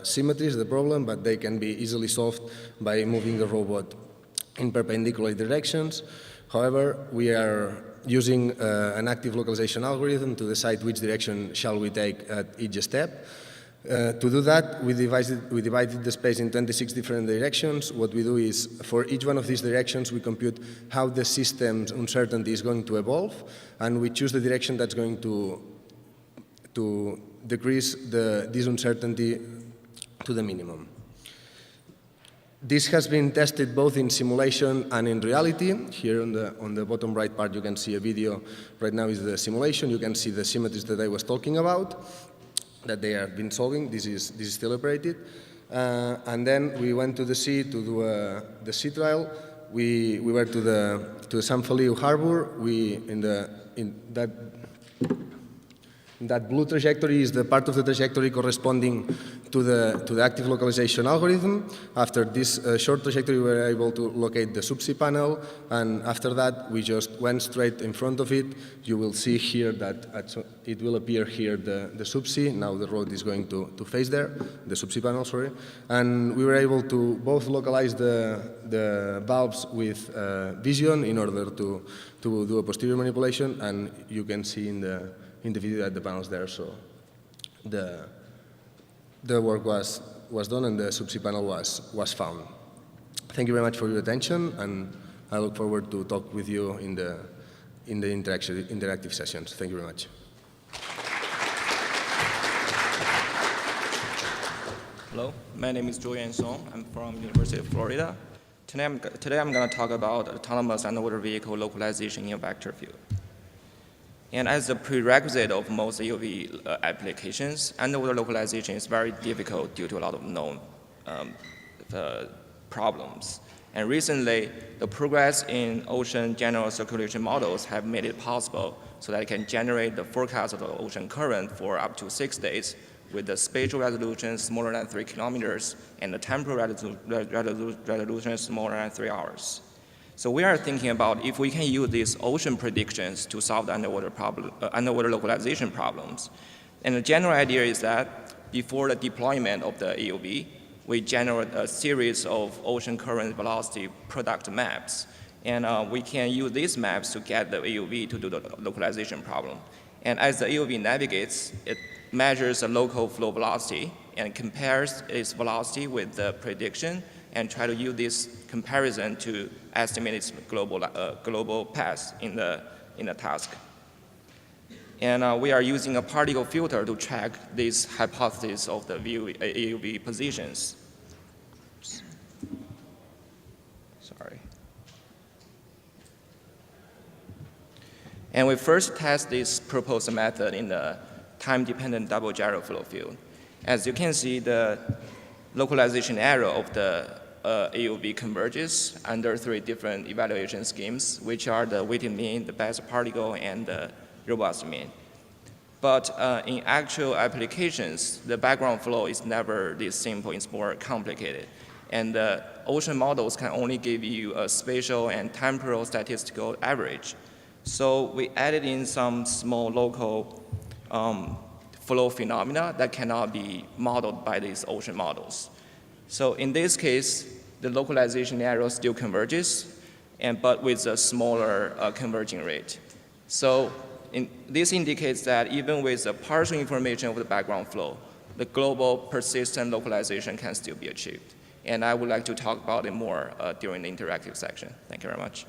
symmetries, the problem, but they can be easily solved by moving the robot in perpendicular directions. However, we are using an active localization algorithm to decide which direction shall we take at each step. To do that, we divided the space in 26 different directions. What we do is, for each one of these directions, we compute how the system's uncertainty is going to evolve, and we choose the direction that's going to decrease this uncertainty to the minimum. This has been tested both in simulation and in reality. Here on the bottom right part, you can see a video. Right now is the simulation. You can see the symmetries that I was talking about, that they have been solving. This is still operated. And then we went to the sea to do the sea trial. We were to the San Feliu harbor. That blue trajectory is the part of the trajectory corresponding to the active localization algorithm. After this short trajectory, we were able to locate the subsea panel, and after that, we just went straight in front of it. You will see here that it will appear here the subsea. Now the road is going to face there, the subsea panel, sorry. And we were able to both localize the valves with vision in order to do a posterior manipulation, and you can see in the video that the panel's there, so the work was done and the subsea panel was found. Thank you very much for your attention, and I look forward to talk with you in the interactive sessions. Thank you very much. Hello, my name is Julian Song. I'm from University of Florida. Today I'm going to talk about autonomous underwater vehicle localization in a vector field. And as a prerequisite of most AUV applications, underwater localization is very difficult due to a lot of known problems. And recently, the progress in ocean general circulation models have made it possible so that it can generate the forecast of the ocean current for up to 6 days with the spatial resolution smaller than 3 kilometers and the temporal resolution smaller than 3 hours. So we are thinking about if we can use these ocean predictions to solve the underwater localization problems. And the general idea is that before the deployment of the AUV, we generate a series of ocean current velocity product maps. And we can use these maps to get the AUV to do the localization problem. And as the AUV navigates, it measures the local flow velocity and compares its velocity with the prediction and try to use this comparison to estimate its global path in the task. And we are using a particle filter to track these hypotheses of the AUV positions. Sorry. And we first test this proposed method in the time-dependent double gyro flow field. As you can see, the localization error of the AUV converges under 3 different evaluation schemes, which are the weighted mean, the best particle, and the robust mean. But in actual applications, the background flow is never this simple, it's more complicated. And the ocean models can only give you a spatial and temporal statistical average. So we added in some small local flow phenomena that cannot be modeled by these ocean models. So in this case, the localization error still converges, but with a smaller converging rate. So this indicates that even with the partial information of the background flow, the global persistent localization can still be achieved. And I would like to talk about it more during the interactive section. Thank you very much.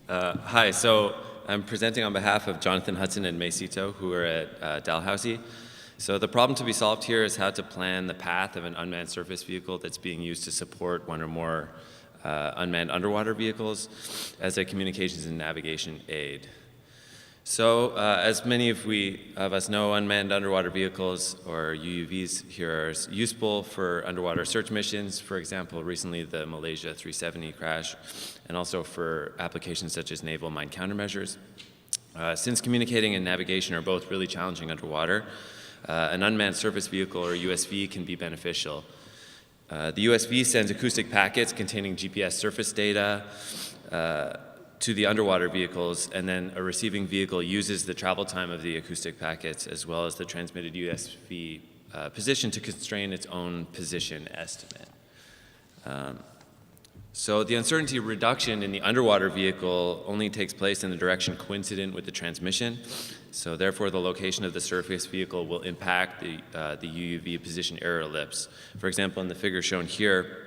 Hi, so I'm presenting on behalf of Jonathan Hudson and Mei Sito, who are at Dalhousie. So the problem to be solved here is how to plan the path of an unmanned surface vehicle that's being used to support one or more unmanned underwater vehicles as a communications and navigation aid. So as many of us know, unmanned underwater vehicles, or UUVs, here are useful for underwater search missions. For example, recently the Malaysia 370 crash, and also for applications such as naval mine countermeasures. Since communicating and navigation are both really challenging underwater, an unmanned surface vehicle, or USV, can be beneficial. The USV sends acoustic packets containing GPS surface data to the underwater vehicles, and then a receiving vehicle uses the travel time of the acoustic packets as well as the transmitted USV position to constrain its own position estimate. So the uncertainty reduction in the underwater vehicle only takes place in the direction coincident with the transmission. So therefore, the location of the surface vehicle will impact the UUV position error ellipse. For example, in the figure shown here,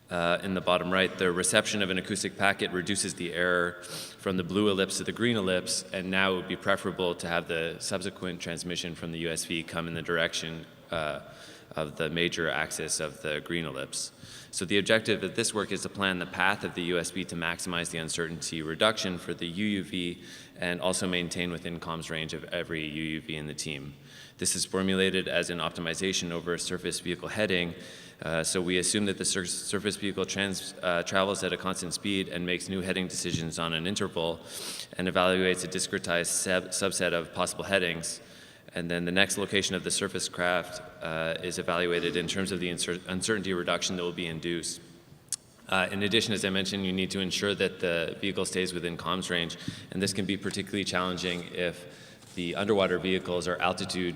in the bottom right, the reception of an acoustic packet reduces the error from the blue ellipse to the green ellipse, and now it would be preferable to have the subsequent transmission from the USV come in the direction of the major axis of the green ellipse. So the objective of this work is to plan the path of the USV to maximize the uncertainty reduction for the UUV and also maintain within comms range of every UUV in the team. This is formulated as an optimization over a surface vehicle heading. So we assume that the surface vehicle travels at a constant speed and makes new heading decisions on an interval and evaluates a discretized subset of possible headings. And then the next location of the surface craft is evaluated in terms of the uncertainty reduction that will be induced. In addition, as I mentioned, you need to ensure that the vehicle stays within comms range, and this can be particularly challenging if the underwater vehicles are altitude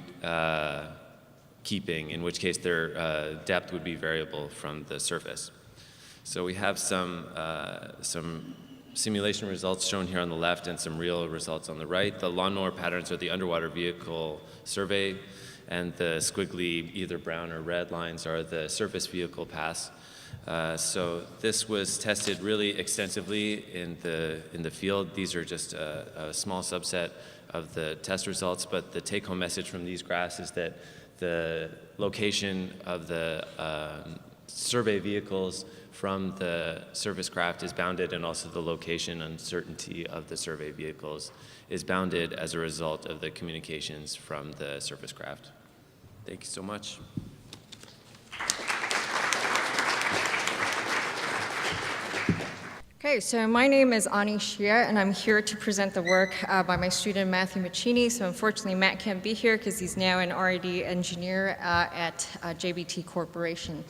keeping, in which case their depth would be variable from the surface. So we have some simulation results shown here on the left and some real results on the right. The lawnmower patterns are the underwater vehicle survey, and the squiggly either brown or red lines are the surface vehicle paths. So this was tested really extensively in the field. These are just a small subset of the test results, but the take-home message from these graphs is that the location of the survey vehicles from the surface craft is bounded, and also the location uncertainty of the survey vehicles is bounded as a result of the communications from the surface craft. Thank you so much. Okay, so my name is Ani Shia, and I'm here to present the work by my student Matthew Maccini. So unfortunately, Matt can't be here because he's now an R&D engineer at JBT Corporation.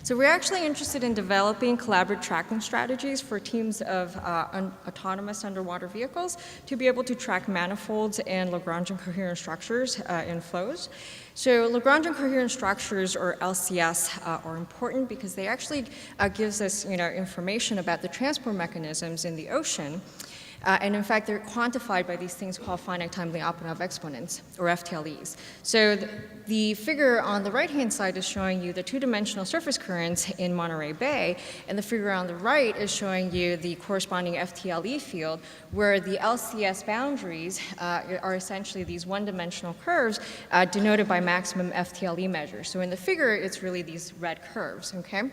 So we're actually interested in developing collaborative tracking strategies for teams of autonomous underwater vehicles to be able to track manifolds and Lagrangian coherent structures in flows. So Lagrangian coherent structures, or LCS, are important because they actually gives us, information about the transport mechanisms in the ocean. And in fact, they're quantified by these things called finite time Lyapunov exponents, or FTLEs. So the figure on the right-hand side is showing you the two-dimensional surface currents in Monterey Bay, and the figure on the right is showing you the corresponding FTLE field, where the LCS boundaries are essentially these one-dimensional curves denoted by maximum FTLE measures. So in the figure, it's really these red curves, okay?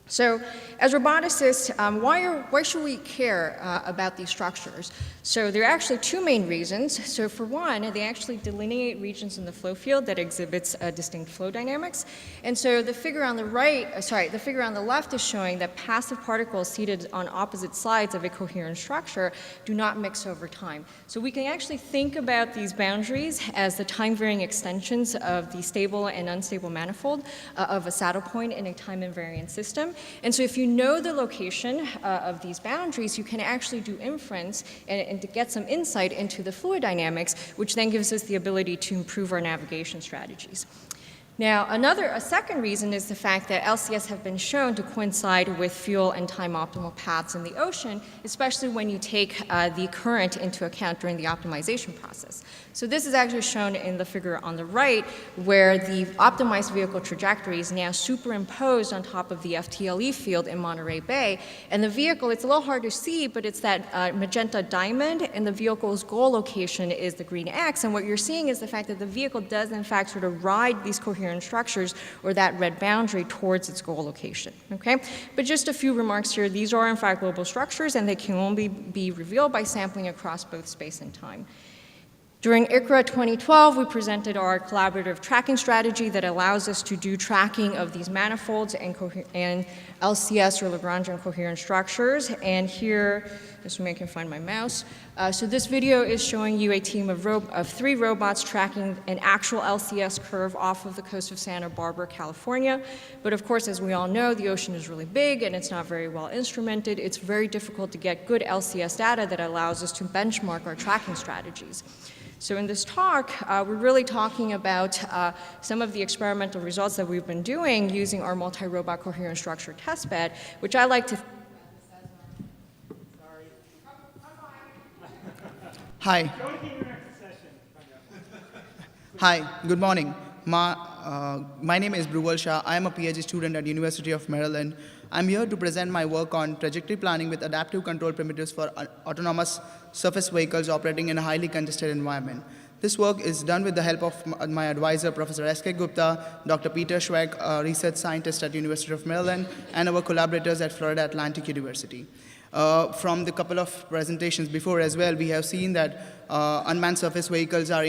So as roboticists, why should we care about these structures? So there are actually two main reasons. So for one, they actually delineate regions in the flow field that exhibits distinct flow dynamics. And so the figure on the the figure on the left is showing that passive particles seated on opposite sides of a coherent structure do not mix over time. So we can actually think about these boundaries as the time-varying extensions of the stable and unstable manifold of a saddle point in a time-invariant system. And so if you know the location of these boundaries, you can actually do inference and to get some insight into the fluid dynamics, which then gives us the ability to improve our navigation strategies. Now, a second reason is the fact that LCS have been shown to coincide with fuel and time optimal paths in the ocean, especially when you take the current into account during the optimization process. So this is actually shown in the figure on the right, where the optimized vehicle trajectory is now superimposed on top of the FTLE field in Monterey Bay. And the vehicle, it's a little hard to see, but it's that magenta diamond, and the vehicle's goal location is the green X. And what you're seeing is the fact that the vehicle does, in fact, sort of ride these coherent structures, or that red boundary, towards its goal location, okay? But just a few remarks here. These are, in fact, global structures, and they can only be revealed by sampling across both space and time. During ICRA 2012, we presented our collaborative tracking strategy that allows us to do tracking of these manifolds and LCS, or Lagrangian coherent structures. And here, just so I can find my mouse. So this video is showing you a team of 3 robots tracking an actual LCS curve off of the coast of Santa Barbara, California. But of course, as we all know, the ocean is really big and it's not very well instrumented. It's very difficult to get good LCS data that allows us to benchmark our tracking strategies. So in this talk, we're really talking about some of the experimental results that we've been doing using our multi-robot coherent structure testbed, which I like to Hi. Hi, good morning. My name is Brugal Shah. I am a PhD student at University of Maryland. I'm here to present my work on trajectory planning with adaptive control primitives for autonomous surface vehicles operating in a highly congested environment. This work is done with the help of my advisor, Professor S.K. Gupta, Dr. Peter Schweck, a research scientist at University of Maryland, and our collaborators at Florida Atlantic University. From the couple of presentations before as well, we have seen that unmanned surface vehicles are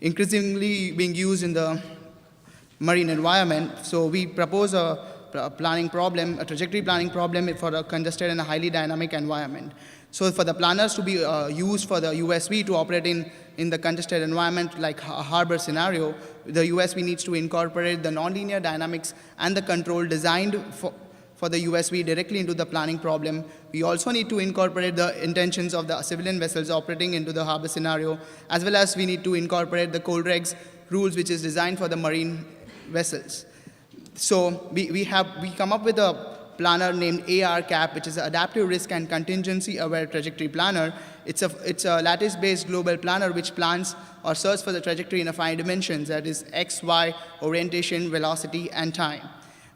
increasingly being used in the marine environment. So we propose a planning problem, a trajectory planning problem for a congested and a highly dynamic environment. So for the planners to be used for the USV to operate in the congested environment like a harbor scenario, the USV needs to incorporate the nonlinear dynamics and the control designed for the USV directly into the planning problem. We also need to incorporate the intentions of the civilian vessels operating into the harbor scenario, as well as we need to incorporate the cold regs rules, which is designed for the marine vessels. So we come up with a planner named ARCAP, which is an adaptive risk and contingency aware trajectory planner. It's a lattice-based global planner which plans or searches for the trajectory in a 5 dimensions, that is X, Y, orientation, velocity, and time.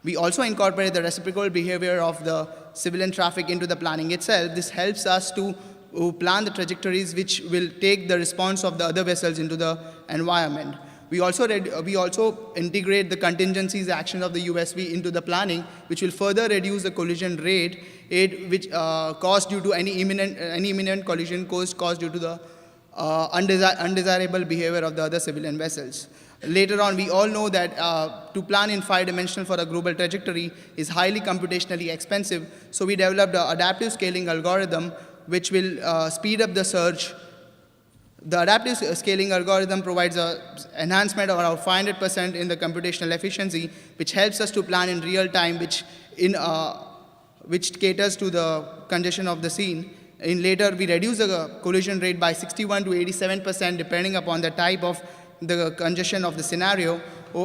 We also incorporate the reciprocal behavior of the civilian traffic into the planning itself. This helps us to plan the trajectories which will take the response of the other vessels into the environment. We also integrate the contingencies action of the USV into the planning, which will further reduce the collision rate, which caused due to any imminent collision caused due to the undesirable behavior of the other civilian vessels. Later on, we all know that to plan in 5-dimensional for a global trajectory is highly computationally expensive, so we developed an adaptive scaling algorithm which will speed up the surge. The adaptive scaling algorithm provides an enhancement of around 500% in the computational efficiency, which helps us to plan in real time, which caters to the congestion of the scene. Later, we reduce the collision rate by 61 to 87% depending upon the type of the congestion of the scenario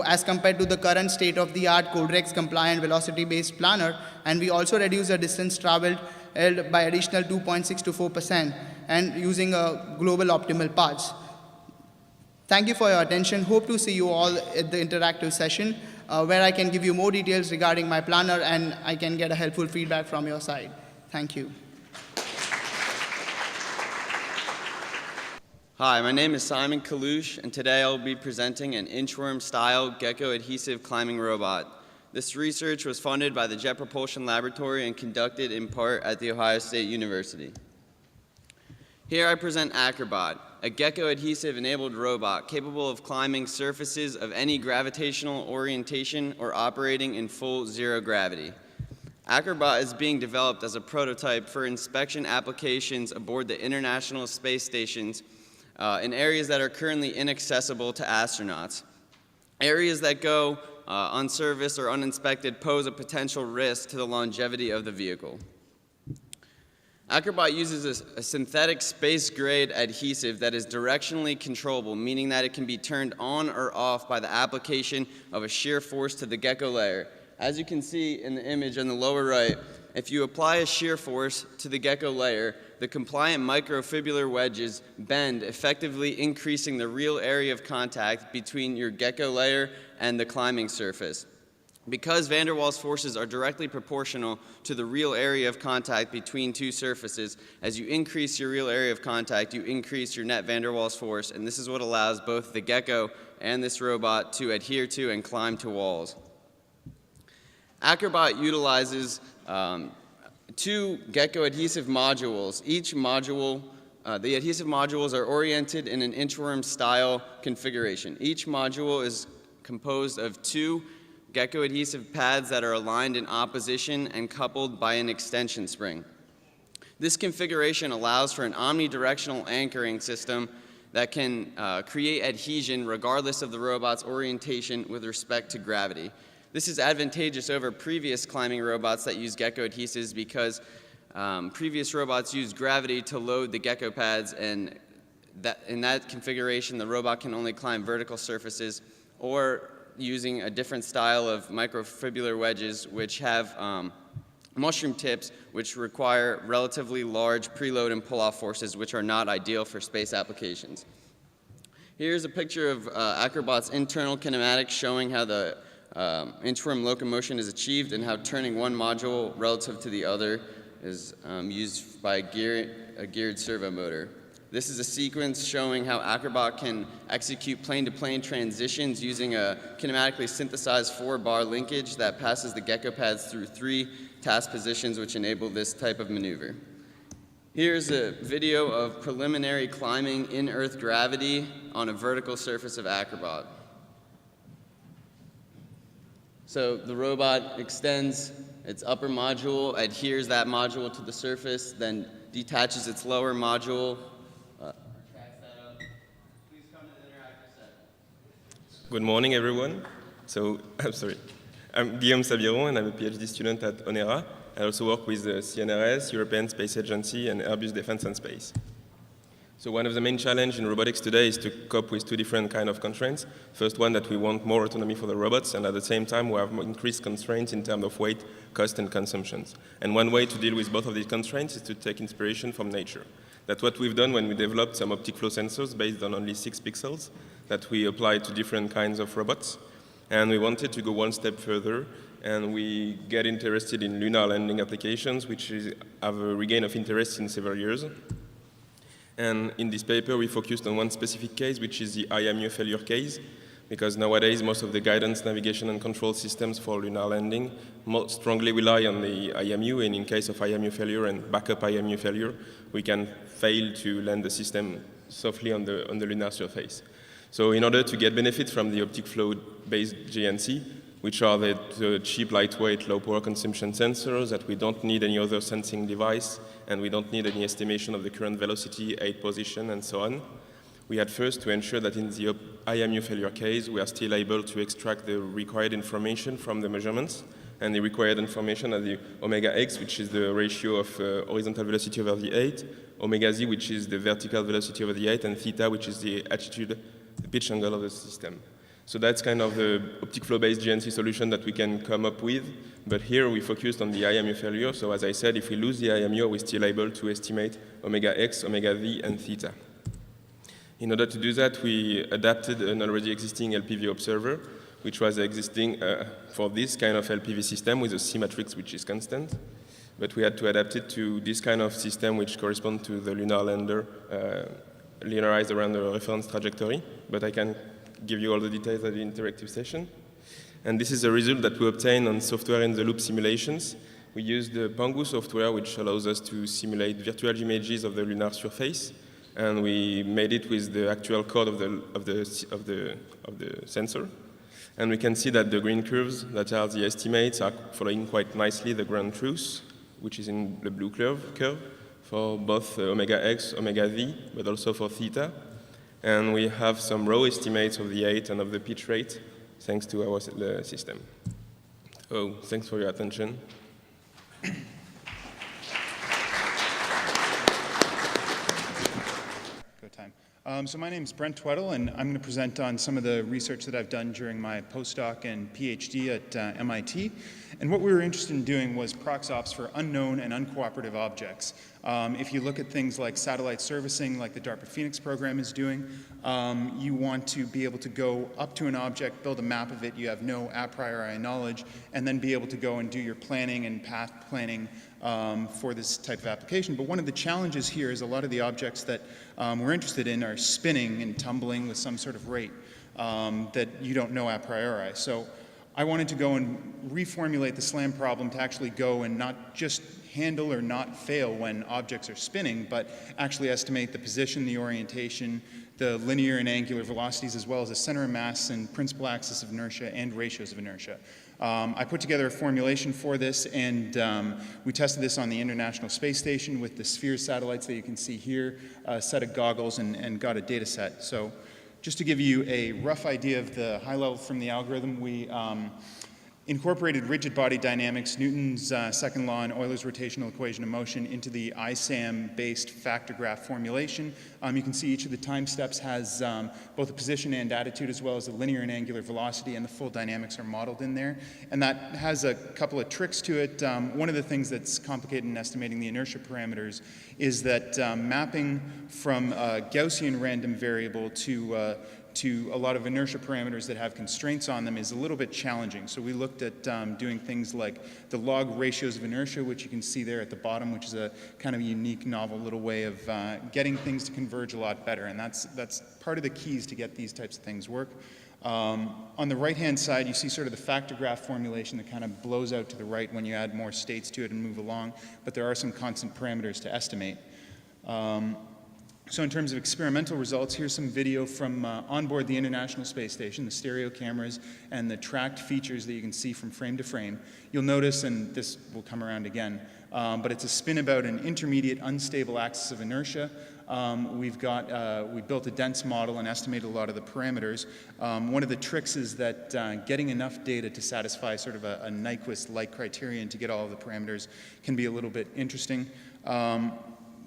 as compared to the current state-of-the-art Codex compliant velocity-based planner, and we also reduce the distance traveled by additional 2.6 to 4% and using a global optimal paths. Thank you for your attention. Hope to see you all at the interactive session where I can give you more details regarding my planner and I can get a helpful feedback from your side. Thank you. Hi, my name is Simon Kalouche, and today I'll be presenting an inchworm-style gecko-adhesive climbing robot. This research was funded by the Jet Propulsion Laboratory and conducted in part at The Ohio State University. Here I present Acrobat, a gecko-adhesive enabled robot capable of climbing surfaces of any gravitational orientation or operating in full zero gravity. Acrobat is being developed as a prototype for inspection applications aboard the International Space Stations in areas that are currently inaccessible to astronauts. Areas that go unserviced or uninspected pose a potential risk to the longevity of the vehicle. Acrobat uses a synthetic space-grade adhesive that is directionally controllable, meaning that it can be turned on or off by the application of a shear force to the gecko layer. As you can see in the image on the lower right, if you apply a shear force to the gecko layer, the compliant microfibular wedges bend, effectively increasing the real area of contact between your gecko layer and the climbing surface. Because van der Waals forces are directly proportional to the real area of contact between two surfaces, as you increase your real area of contact, you increase your net van der Waals force, and this is what allows both the gecko and this robot to adhere to and climb to walls. Acrobat utilizes two gecko adhesive modules. Each module, the adhesive modules are oriented in an inchworm style configuration. Each module is composed of two gecko adhesive pads that are aligned in opposition and coupled by an extension spring. This configuration allows for an omnidirectional anchoring system that can create adhesion regardless of the robot's orientation with respect to gravity. This is advantageous over previous climbing robots that use gecko adhesives because previous robots use gravity to load the gecko pads, and in that configuration the robot can only climb vertical surfaces, or using a different style of microfibular wedges which have mushroom tips which require relatively large preload and pull-off forces which are not ideal for space applications. Here's a picture of Acrobat's internal kinematics showing how the inchworm locomotion is achieved and how turning one module relative to the other is used by a geared servo motor. This is a sequence showing how Acrobat can execute plane-to-plane transitions using a kinematically synthesized 4-bar linkage that passes the gecko pads through 3 task positions which enable this type of maneuver. Here's a video of preliminary climbing in Earth gravity on a vertical surface of Acrobat. So the robot extends its upper module, adheres that module to the surface, then detaches its lower module. Good morning, everyone. I'm Guillaume Sabiron, and I'm a PhD student at ONERA. I also work with the CNRS, European Space Agency, and Airbus Defence and Space. So one of the main challenges in robotics today is to cope with 2 different kinds of constraints. First one, that we want more autonomy for the robots, and at the same time we have increased constraints in terms of weight, cost, and consumptions. And one way to deal with both of these constraints is to take inspiration from nature. That's what we've done when we developed some optic flow sensors based on only 6 pixels that we applied to different kinds of robots. And we wanted to go one step further, and we get interested in lunar landing applications, which have a regain of interest in several years. And in this paper, we focused on one specific case, which is the IMU failure case, because nowadays most of the guidance, navigation, and control systems for lunar landing most strongly rely on the IMU, and in case of IMU failure and backup IMU failure, we can fail to land the system softly on the lunar surface. So in order to get benefit from the optic flow-based GNC, which are the cheap, lightweight, low power consumption sensors that we don't need any other sensing device, and we don't need any estimation of the current velocity, aid position, and so on, we had first to ensure that in the IMU failure case, we are still able to extract the required information from the measurements, and the required information are the omega x, which is the ratio of horizontal velocity over the 8, omega z, which is the vertical velocity over the 8, and theta, which is the attitude, the pitch angle of the system. So that's kind of the optic flow-based GNC solution that we can come up with. But here we focused on the IMU failure. So as I said, if we lose the IMU, we're still able to estimate omega x, omega v, and theta. In order to do that, we adapted an already existing LPV observer, which was existing for this kind of LPV system with a C matrix which is constant. But we had to adapt it to this kind of system which corresponds to the lunar lander linearized around the reference trajectory. But I can give you all the details at the interactive session. And this is the result that we obtained on software in the loop simulations. We used the Pangu software, which allows us to simulate virtual images of the lunar surface. And we made it with the actual code of the sensor. And we can see that the green curves that are the estimates are following quite nicely the ground truth, which is in the blue curve for both omega x, omega v, but also for theta. And we have some raw estimates of the 8 and of the pitch rate, thanks to our system. So thanks for your attention. So my name is Brent Tweddle, and I'm going to present on some of the research that I've done during my postdoc and PhD at MIT. And what we were interested in doing was proxops for unknown and uncooperative objects. If you look at things like satellite servicing, like the DARPA Phoenix program is doing, you want to be able to go up to an object, build a map of it, you have no a priori knowledge, and then be able to go and do your planning and path planning for this type of application. But one of the challenges here is a lot of the objects that we're interested in are spinning and tumbling with some sort of rate that you don't know a priori. So I wanted to go and reformulate the SLAM problem to actually go and not just handle or not fail when objects are spinning, but actually estimate the position, the orientation, the linear and angular velocities, as well as the center of mass and principal axis of inertia and ratios of inertia. I put together a formulation for this, and we tested this on the International Space Station with the SPHERE satellites that you can see here, a set of goggles, and got a data set. So just to give you a rough idea of the high level from the algorithm, we incorporated rigid body dynamics, Newton's second law, and Euler's rotational equation of motion into the ISAM-based factor graph formulation. You can see each of the time steps has both a position and attitude, as well as a linear and angular velocity, and the full dynamics are modeled in there. And that has a couple of tricks to it. One of the things that's complicated in estimating the inertia parameters is that mapping from a Gaussian random variable to a lot of inertia parameters that have constraints on them is a little bit challenging. So we looked at doing things like the log ratios of inertia, which you can see there at the bottom, which is a kind of unique, novel little way of getting things to converge a lot better. And that's part of the keys to get these types of things work. On the right-hand side, you see sort of the factor graph formulation that kind of blows out to the right when you add more states to it and move along. But there are some constant parameters to estimate. So in terms of experimental results, here's some video from onboard the International Space Station, the stereo cameras and the tracked features that you can see from frame to frame. You'll notice, and this will come around again, but it's a spin about an intermediate unstable axis of inertia. We built a dense model and estimated a lot of the parameters. One of the tricks is that getting enough data to satisfy sort of a Nyquist-like criterion to get all of the parameters can be a little bit interesting.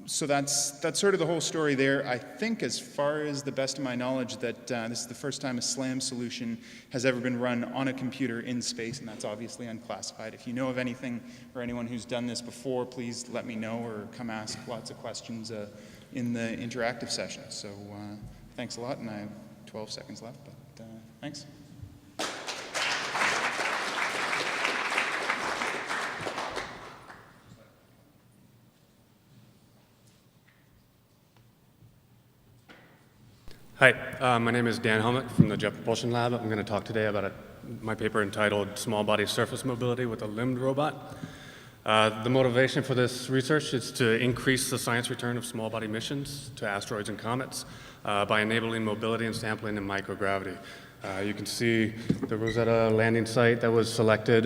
So that's sort of the whole story there. I think, as far as the best of my knowledge, that this is the first time a SLAM solution has ever been run on a computer in space, and that's obviously unclassified. If you know of anything or anyone who's done this before, please let me know or come ask lots of questions in the interactive session. So thanks a lot, and I have 12 seconds left, but thanks. Hi, my name is Dan Helmick from the Jet Propulsion Lab. I'm going to talk today about my paper entitled Small Body Surface Mobility with a Limbed Robot. The motivation for this research is to increase the science return of small body missions to asteroids and comets by enabling mobility and sampling in microgravity. You can see the Rosetta landing site that was selected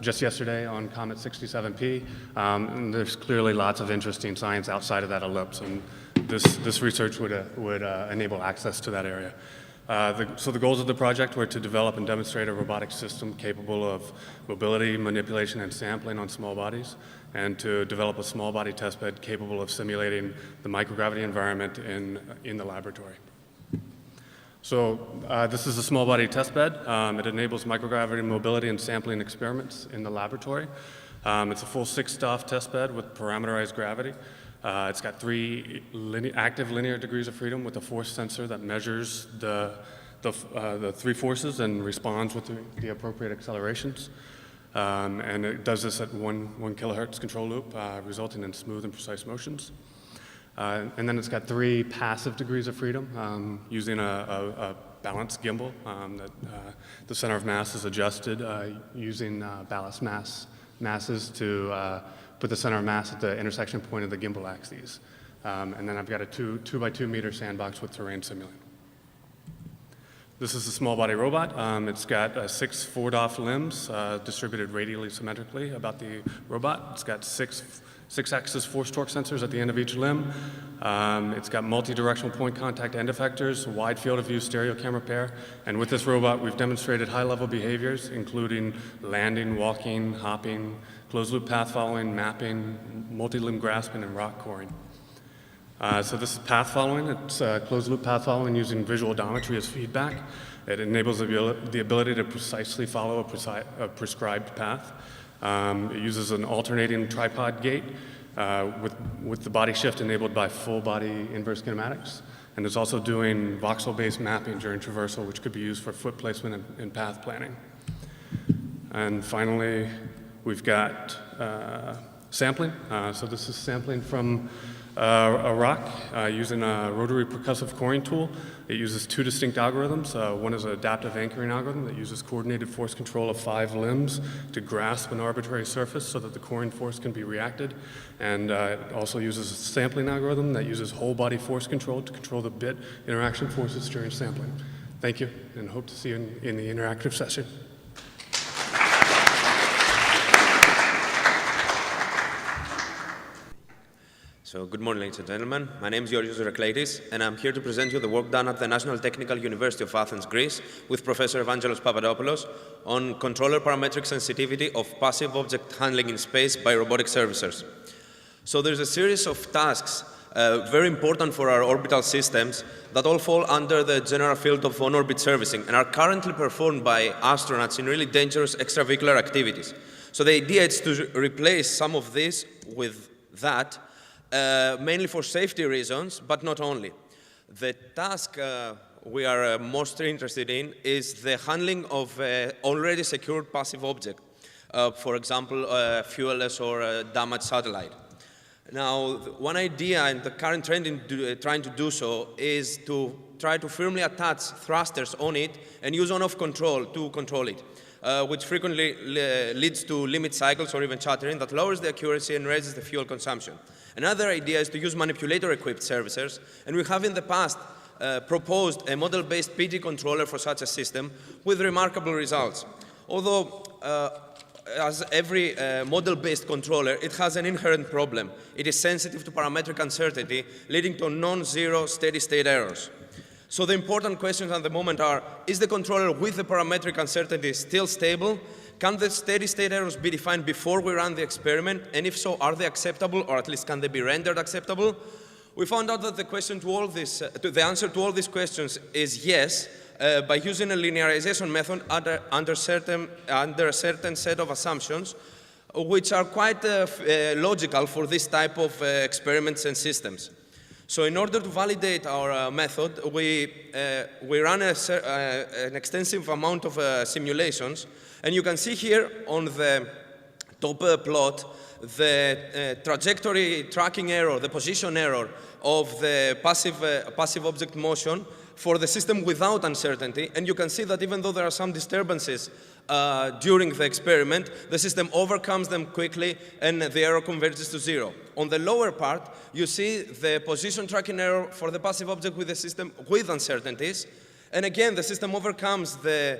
just yesterday on Comet 67P. And there's clearly lots of interesting science outside of that ellipse, and this research would enable access to that area. So the goals of the project were to develop and demonstrate a robotic system capable of mobility, manipulation, and sampling on small bodies, and to develop a small body testbed capable of simulating the microgravity environment in the laboratory. So this is a small body testbed. It enables microgravity mobility and sampling experiments in the laboratory. It's a full 6-staff testbed with parameterized gravity. It's got 3 active linear degrees of freedom with a force sensor that measures the 3 forces and responds with the appropriate accelerations. And it does this at 1 kilohertz control loop, resulting in smooth and precise motions. And then it's got 3 passive degrees of freedom using a balanced gimbal that the center of mass is adjusted using ballast masses to put the center of mass at the intersection point of the gimbal axes. And then I've got a 2 by 2 meter sandbox with terrain simulant. This is a small body robot. It's got 6 4-DOF limbs distributed radially symmetrically about the robot. It's got 6-axis force torque sensors at the end of each limb. It's got multi-directional point contact end effectors, wide field of view stereo camera pair. And with this robot, we've demonstrated high-level behaviors, including landing, walking, hopping, closed-loop path following, mapping, multi-limb grasping, and rock coring. So this is path following. It's closed-loop path following using visual odometry as feedback. It enables the ability to precisely follow a prescribed path. It uses an alternating tripod gate with the body shift enabled by full body inverse kinematics. And it's also doing voxel-based mapping during traversal, which could be used for foot placement and path planning. And finally, we've got sampling. So this is sampling from a rock using a rotary percussive coring tool. It uses 2 distinct algorithms. One is an adaptive anchoring algorithm that uses coordinated force control of 5 limbs to grasp an arbitrary surface so that the coring force can be reacted. And it also uses a sampling algorithm that uses whole body force control to control the bit interaction forces during sampling. Thank you, and hope to see you in the interactive session. So good morning, ladies and gentlemen. My name is Georgios Raklaitis, and I'm here to present you the work done at the National Technical University of Athens, Greece, with Professor Evangelos Papadopoulos on controller parametric sensitivity of passive object handling in space by robotic servicers. So there's a series of tasks very important for our orbital systems that all fall under the general field of on-orbit servicing and are currently performed by astronauts in really dangerous extravehicular activities. So the idea is to replace some of this with that, mainly for safety reasons, but not only. The task we are most interested in is the handling of already secured passive object, for example, a fuelless or a damaged satellite. Now, one idea and the current trend in trying to do so is to try to firmly attach thrusters on it and use on-off control to control it, which frequently leads to limit cycles or even chattering that lowers the accuracy and raises the fuel consumption. Another idea is to use manipulator-equipped servicers, and we have in the past proposed a model-based PD controller for such a system with remarkable results. Although, as every model-based controller, it has an inherent problem. It is sensitive to parametric uncertainty, leading to non-zero steady-state errors. So the important questions at the moment are, is the controller with the parametric uncertainty still stable? Can the steady-state errors be defined before we run the experiment? And if so, are they acceptable, or at least can they be rendered acceptable? We found out that the answer to all these questions is yes, by using a linearization method under a certain set of assumptions, which are quite logical for this type of experiments and systems. So in order to validate our method, we ran an extensive amount of simulations, and you can see here on the top plot the trajectory tracking error, the position error of the passive object motion for the system without uncertainty, and you can see that even though there are some disturbances during the experiment, the system overcomes them quickly and the error converges to 0. On the lower part, you see the position tracking error for the passive object with the system with uncertainties, and again the system overcomes the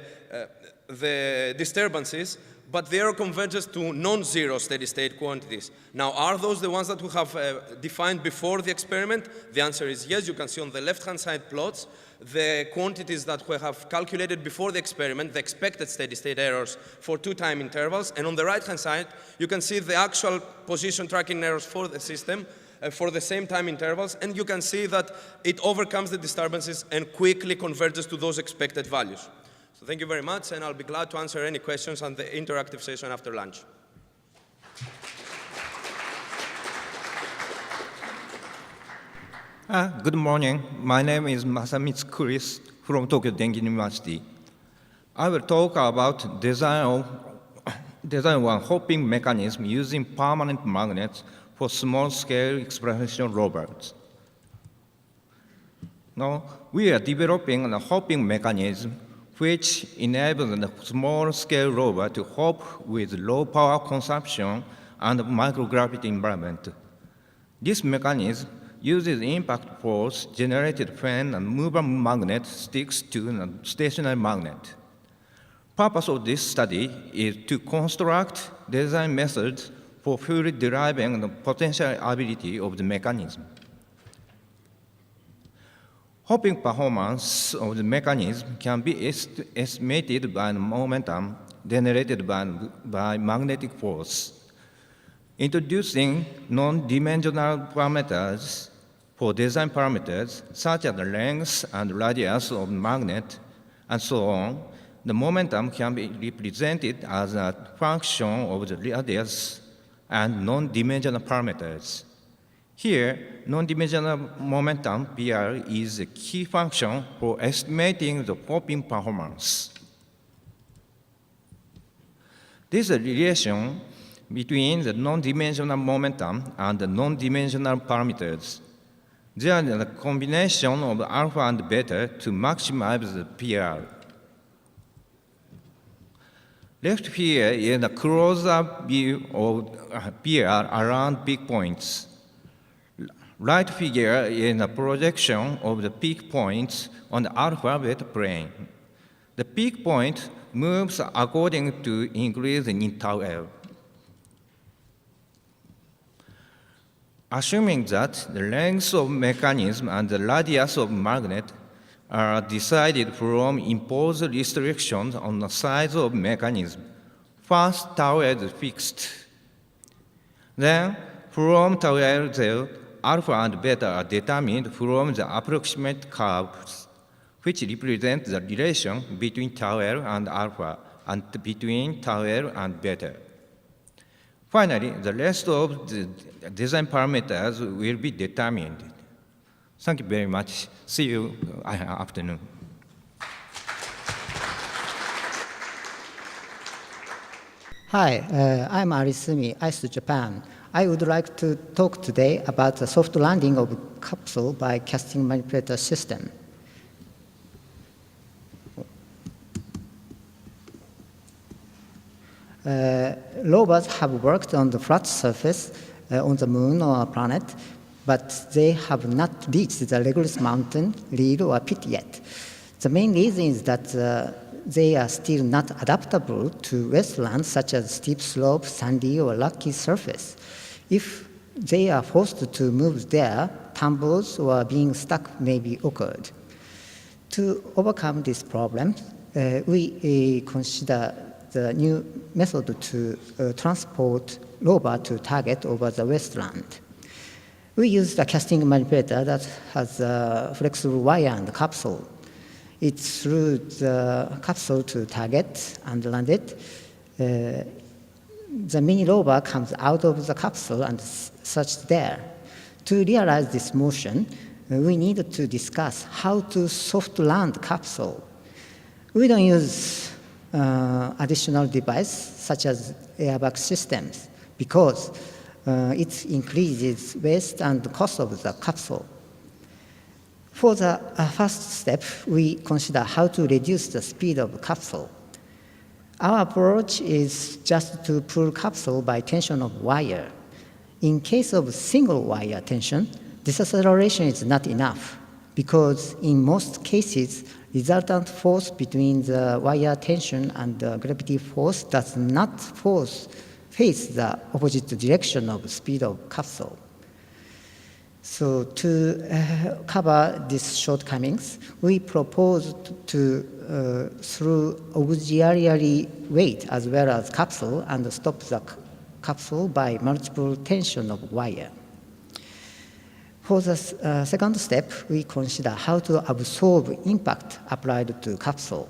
disturbances, but the error converges to non-zero steady-state quantities. Now, are those the ones that we have defined before the experiment? The answer is yes. You can see on the left-hand side plots the quantities that we have calculated before the experiment, the expected steady-state errors for 2 time intervals. And on the right-hand side, you can see the actual position tracking errors for the system for the same time intervals. And you can see that it overcomes the disturbances and quickly converges to those expected values. So thank you very much, and I'll be glad to answer any questions on the interactive session after lunch. Good morning. My name is Masamitsu Chris from Tokyo Denki University. I will talk about design one hopping mechanism using permanent magnets for small-scale exploration robots. Now, we are developing a hopping mechanism which enables a small-scale robot to hop with low power consumption and microgravity environment. This mechanism uses impact force generated when a movable magnet sticks to a stationary magnet. Purpose of this study is to construct design methods for fully deriving the potential ability of the mechanism. Hopping performance of the mechanism can be estimated by the momentum generated by magnetic force. Introducing non-dimensional parameters for design parameters, such as the length and radius of the magnet, and so on, the momentum can be represented as a function of the radius and non-dimensional parameters. Here, non-dimensional momentum PR is a key function for estimating the hopping performance. This is a relation between the non-dimensional momentum and the non-dimensional parameters. There is a combination of alpha and beta to maximize the PR. Left here is a close-up view of PR around peak points. Right figure is a projection of the peak points on the alpha-beta plane. The peak point moves according to increase in tau L. Assuming that the length of mechanism and the radius of magnet are decided from imposed restrictions on the size of mechanism, first tau L is fixed. Then, from tau L, alpha and beta are determined from the approximate curves, which represent the relation between tau L and alpha and between tau L and beta. Finally, the rest of the design parameters will be determined. Thank you very much. See you afternoon. Hi, I'm Arisumi, ICE Japan. I would like to talk today about the soft landing of capsule by casting manipulator system. Robots have worked on the flat surface on the moon or a planet, but they have not reached the rigorous mountain, rill, or pit yet. The main reason is that they are still not adaptable to wastelands such as steep slope, sandy, or rocky surface. If they are forced to move there, tumbles or being stuck may be occurred. To overcome this problem, we consider the new method to transport robot to target over the wasteland. We use the casting manipulator that has a flexible wire and capsule. It threw the capsule to target and landed. The mini rover comes out of the capsule and searches there. To realize this motion, we need to discuss how to soft land capsule. We don't use additional device such as airbag systems because it increases waste and cost of the capsule. For the first step, we consider how to reduce the speed of the capsule. Our approach is just to pull capsule by tension of wire. In case of single wire tension, disacceleration is not enough because in most cases, resultant force between the wire tension and the gravity force does not face the opposite direction of speed of capsule. So to cover these shortcomings, we propose to through auxiliary weight as well as capsule and stop the capsule by multiple tension of wire. For the second step, we consider how to absorb impact applied to capsule.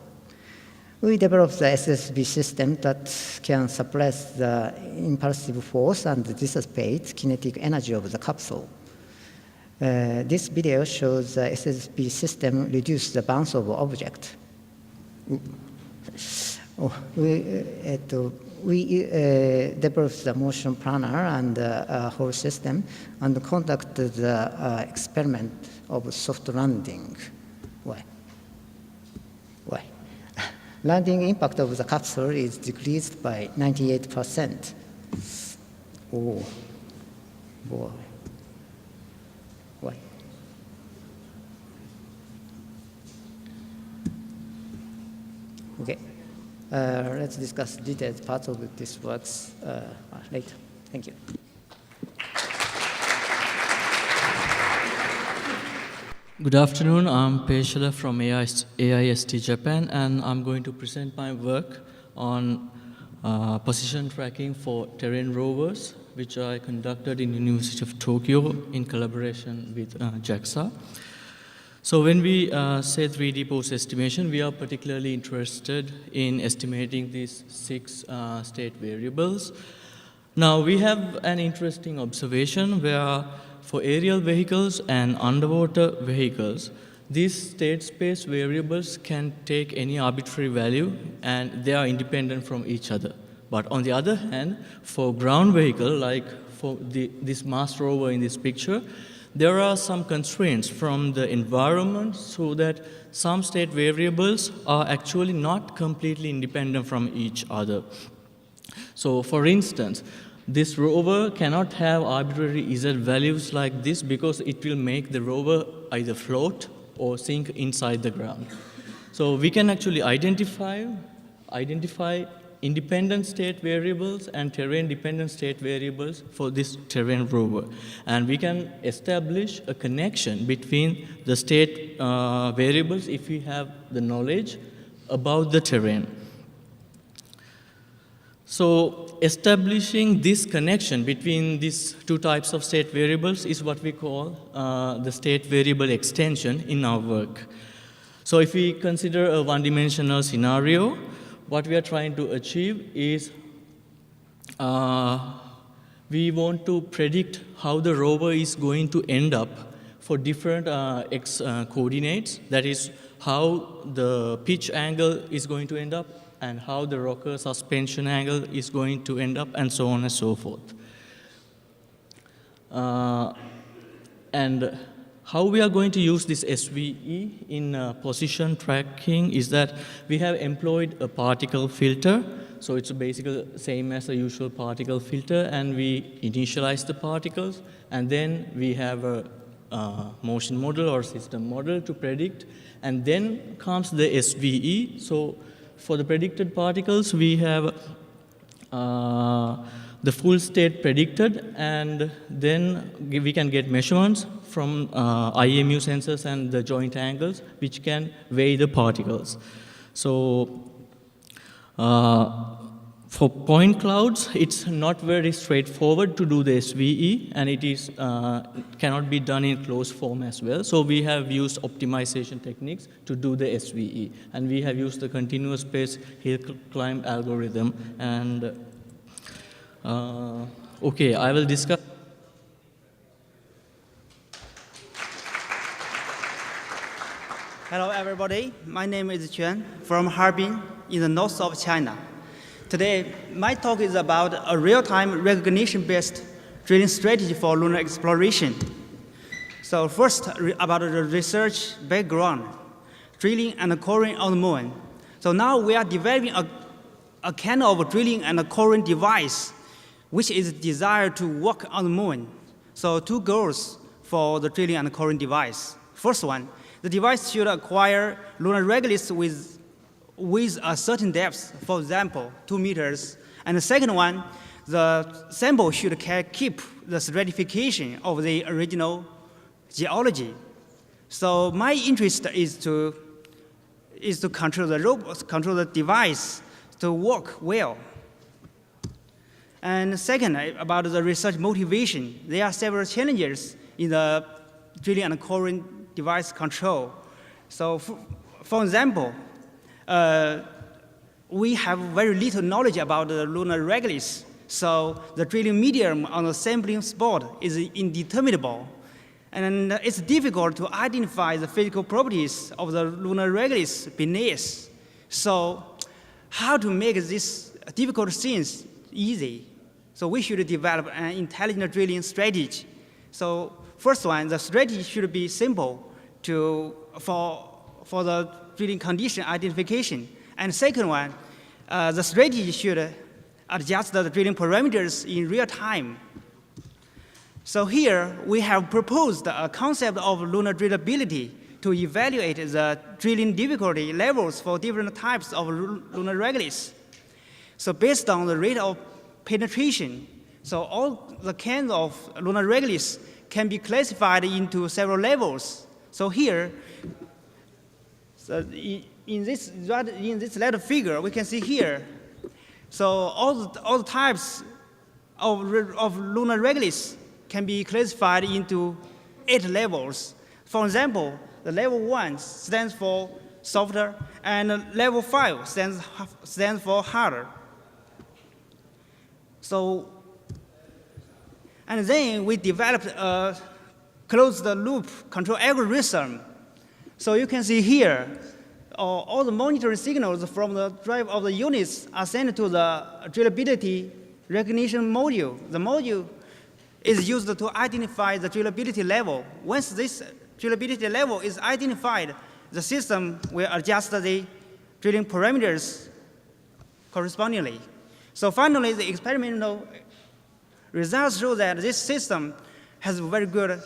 We developed the SSB system that can suppress the impulsive force and dissipate kinetic energy of the capsule. This video shows the SSB system reduce the bounce of object. We developed the motion planner and whole system and conducted the experiment of soft landing. Why? Landing impact of the capsule is decreased by 98%. Oh, boy. Why? Okay. Let's discuss detailed parts of this works later. Thank you. Good afternoon. I'm Peishela from AIST Japan, and I'm going to present my work on position tracking for terrain rovers, which I conducted in the University of Tokyo in collaboration with JAXA. So when we say 3D pose estimation, we are particularly interested in estimating these 6 state variables. Now we have an interesting observation where for aerial vehicles and underwater vehicles, these state space variables can take any arbitrary value and they are independent from each other. But on the other hand, for ground vehicle, like for this Mars rover in this picture, there are some constraints from the environment so that some state variables are actually not completely independent from each other. So for instance, this rover cannot have arbitrary Z values like this because it will make the rover either float or sink inside the ground. So we can actually identify independent state variables and terrain-dependent state variables for this terrain rover. And we can establish a connection between the state variables if we have the knowledge about the terrain. So establishing this connection between these 2 types of state variables is what we call the state variable extension in our work. So if we consider a one-dimensional scenario, what we are trying to achieve is we want to predict how the rover is going to end up for different x coordinates. That is how the pitch angle is going to end up and how the rocker suspension angle is going to end up and so on and so forth. And how we are going to use this SVE in position tracking is that we have employed a particle filter. So it's basically the same as a usual particle filter, and we initialize the particles, and then we have a motion model or system model to predict, and then comes the SVE. So for the predicted particles, we have the full state predicted, and then we can get measurements from IMU sensors and the joint angles, which can weigh the particles. So for point clouds, it's not very straightforward to do the SVE, and it is cannot be done in closed form as well. So we have used optimization techniques to do the SVE, and we have used the continuous space hill climb algorithm. And okay, I will discuss. Hello, everybody. My name is Quan from Harbin in the north of China. Today, my talk is about a real-time recognition-based drilling strategy for lunar exploration. So first, about the research background, drilling and coring on the moon. So now we are developing a kind of drilling and coring device which is desired to work on the moon. So two goals for the drilling and coring device. First one, the device should acquire lunar regolith with a certain depth, for example, 2 meters. And the second one, the sample should keep the stratification of the original geology. So my interest is to control the robots, control the device to work well. And second, about the research motivation, there are several challenges in the drilling and coring device control. So for example, we have very little knowledge about the lunar regolith. So the drilling medium on the sampling spot is indeterminable. And it's difficult to identify the physical properties of the lunar regolith beneath. So how to make this difficult things easy? So we should develop an intelligent drilling strategy. So first one, the strategy should be simple for the drilling condition identification. And second one, the strategy should adjust the drilling parameters in real time. So here we have proposed a concept of lunar drillability to evaluate the drilling difficulty levels for different types of lunar regolith. So based on the rate of penetration, so all the kinds of lunar regolith can be classified into several levels. So here, so in this latter figure, we can see here, so all the types of lunar regolith can be classified into 8 levels. For example, the level 1 stands for softer, and level 5 stands for harder. So, and then we developed a closed-loop control algorithm. So you can see here, all the monitoring signals from the drive of the units are sent to the drillability recognition module. The module is used to identify the drillability level. Once this drillability level is identified, the system will adjust the drilling parameters correspondingly. So finally, the experimental results show that this system has very good